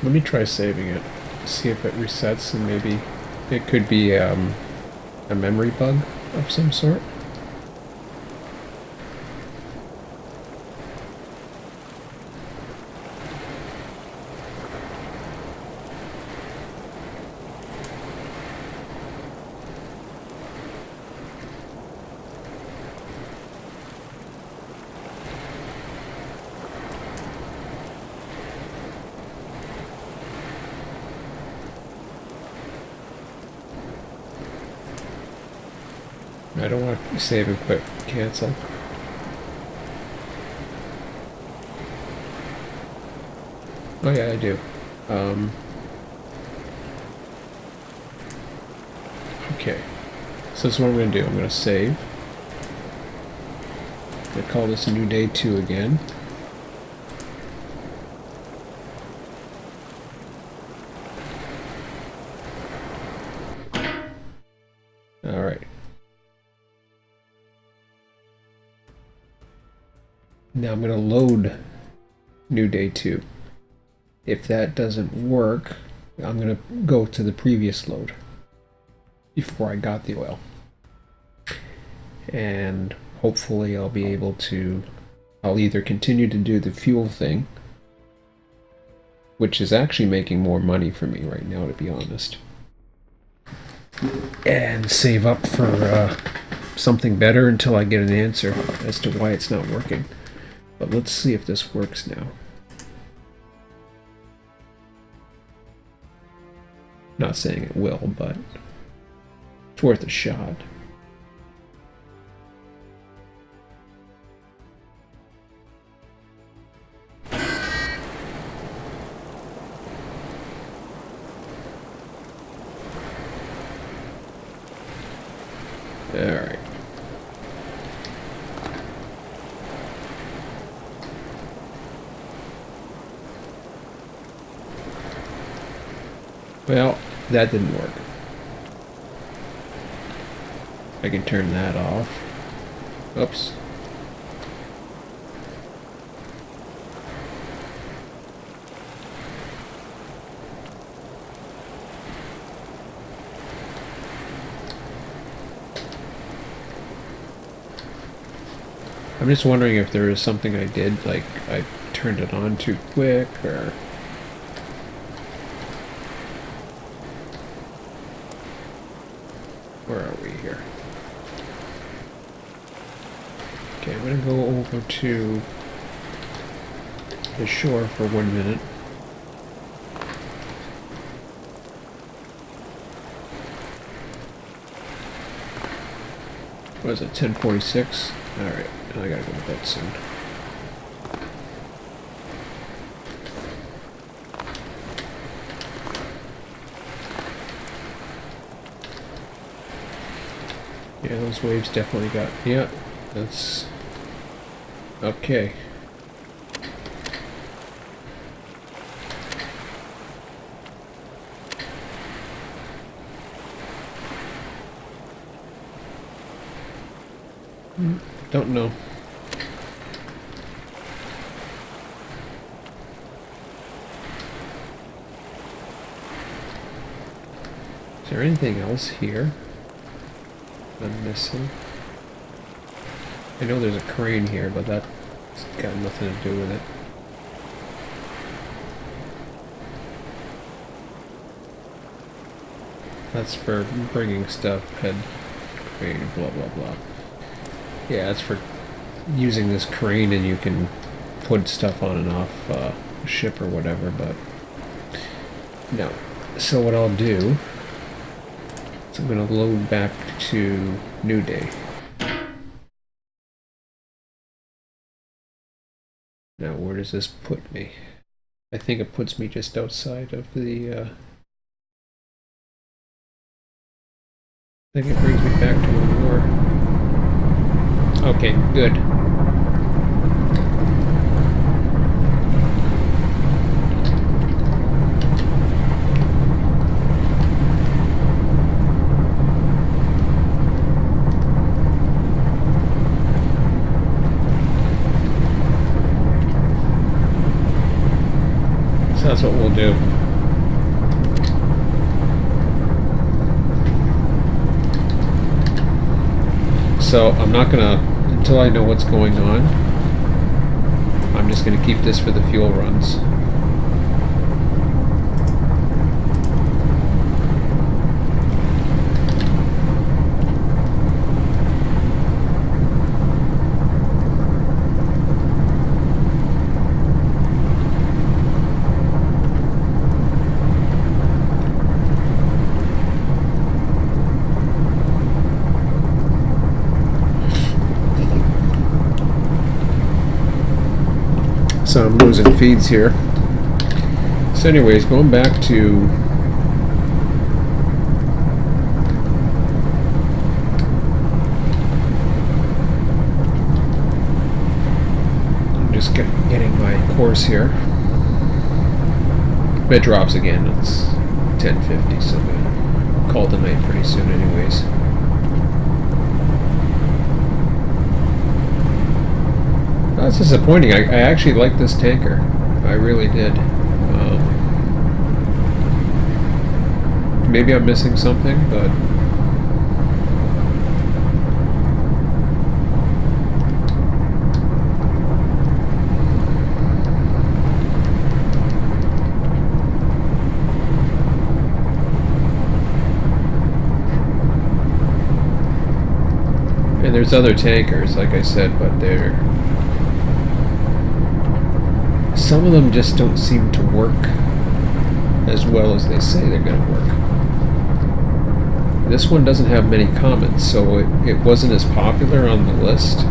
Let me try saving it, see if it resets, and maybe it could be a memory bug of some sort. I don't want to save and quit cancel. Oh yeah, I do. Okay. So this is what I'm going to do. I'm going to save. I'm going to call this a new day 2 again. Alright. Now I'm going to load new day 2. If that doesn't work, I'm going to go to the previous load before I got the oil. And hopefully I'll be able to, I'll either continue to do the fuel thing, which is actually making more money for me right now, to be honest, and save up for something better until I get an answer as to why it's not working. But let's see if this works now. Not saying it will, but it's worth a shot. Alright. Well, that didn't work. I can turn that off. Oops. I'm just wondering if there is something I did, like I turned it on too quick, or... Where are we here? Okay, I'm gonna go over to the shore for 1 minute. What is it, 10:46? Alright, I gotta go to bed soon. Yeah, those waves definitely got... Yeah, that's... Okay. Don't know. Is there anything else here I'm missing? I know there's a crane here, but that's got nothing to do with it. That's for bringing stuff, head crane, blah blah blah. Yeah, that's for using this crane, and you can put stuff on and off a ship or whatever, but no. So what I'll do is I'm going to load back to New Day. Now, where does this put me? I think it puts me just outside of the... I think it brings me back to where we were. Okay, good. So that's what we'll do. So I'm not gonna, until I know what's going on, I'm just gonna keep this for the fuel runs. so I'm losing feeds here. So anyways, going back to just getting my course here. If it drops again, it's 10:50, so I'm gonna call it a night pretty soon anyways. That's disappointing. I actually like this tanker. I really did. Maybe I'm missing something, but and there's other tankers, like I said, but some of them just don't seem to work as well as they say they're going to work. This one doesn't have many comments, so it wasn't as popular on the list.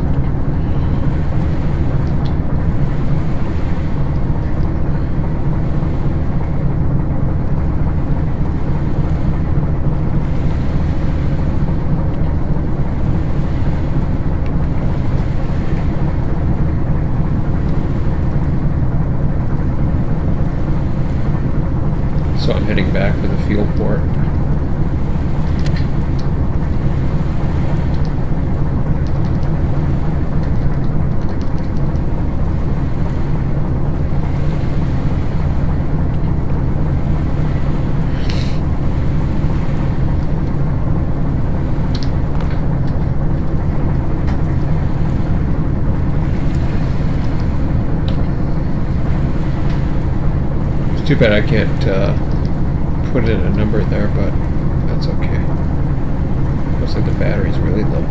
So I'm heading back for the fuel port. It's too bad I can't put in a number there, but that's okay. Looks like the battery's really low.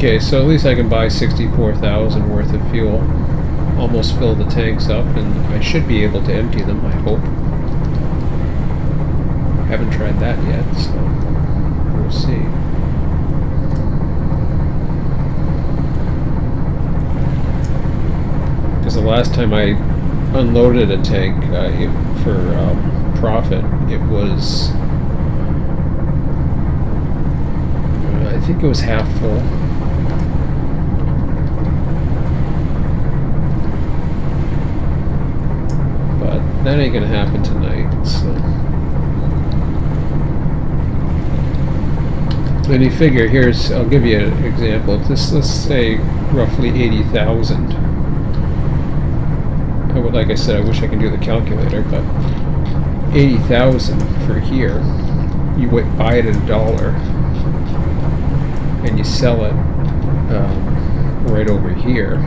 Okay, so at least I can buy 64,000 worth of fuel. Almost fill the tanks up, and I should be able to empty them, I hope. Haven't tried that yet, so we'll see. Because the last time I unloaded a tank for profit, it was, I think it was half full. But that ain't gonna happen tonight, so. And you figure, I'll give you an example. If this, let's say, roughly 80,000. Like I said, I wish I could do the calculator, but 80,000 for here, you buy it at $1, and you sell it right over here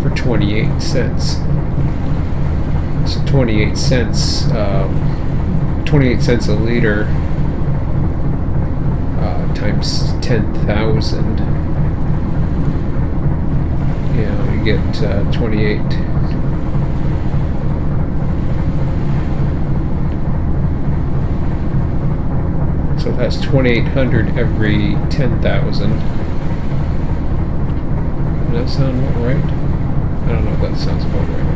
for 28 cents. So 28 cents, 28 cents a liter times 10,000. You know, you get 28. So that's 2,800 every 10,000. Does that sound about right? I don't know if that sounds about right or not.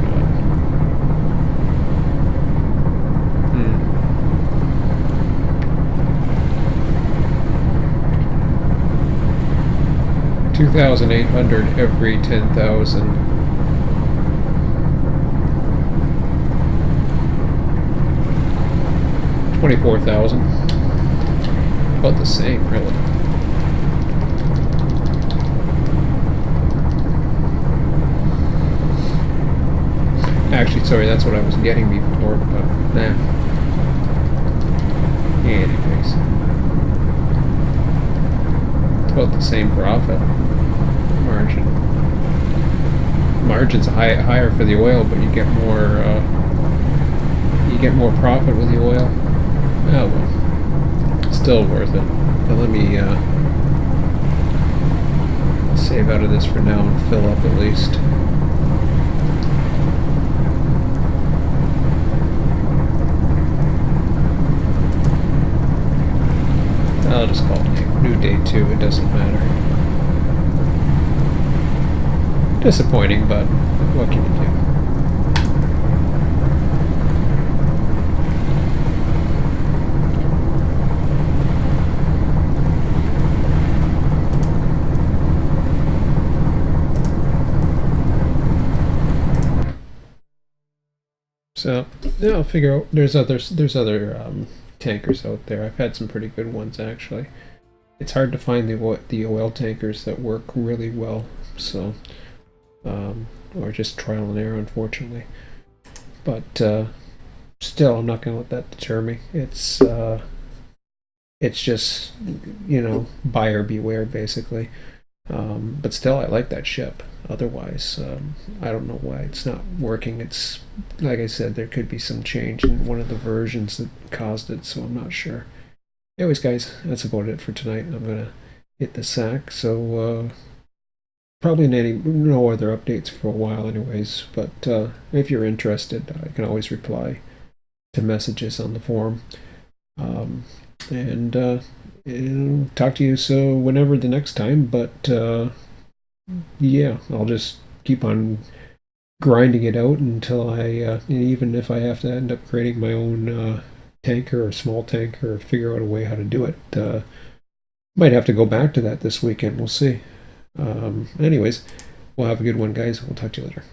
2,800 every 10,000. $24,000. About the same, really. Actually, sorry, that's what I was getting before, but nah. Anyways. It's about the same profit margin. Margin's higher for the oil, but you get more profit with the oil. Oh well. Still worth it. But let me save out of this for now and fill up at least. I'll just call it new day 2, it doesn't matter. Disappointing, but what can you do? So yeah, I'll figure out. There's other tankers out there. I've had some pretty good ones actually. It's hard to find the oil tankers that work really well. So, or just trial and error, unfortunately. But still, I'm not going to let that deter me. It's just, you know, buyer beware basically. But still, I like that ship. Otherwise, I don't know why it's not working. It's, like I said, there could be some change in one of the versions that caused it, so I'm not sure. Anyways, guys, that's about it for tonight. I'm going to hit the sack, so probably no other updates for a while anyways, but if you're interested, I can always reply to messages on the forum. And talk to you so whenever the next time, but yeah, I'll just keep on grinding it out until even if I have to end up creating my own tanker or small tanker or figure out a way how to do it. Might have to go back to that this weekend, we'll see. Anyways, we'll have a good one, guys. We'll talk to you later.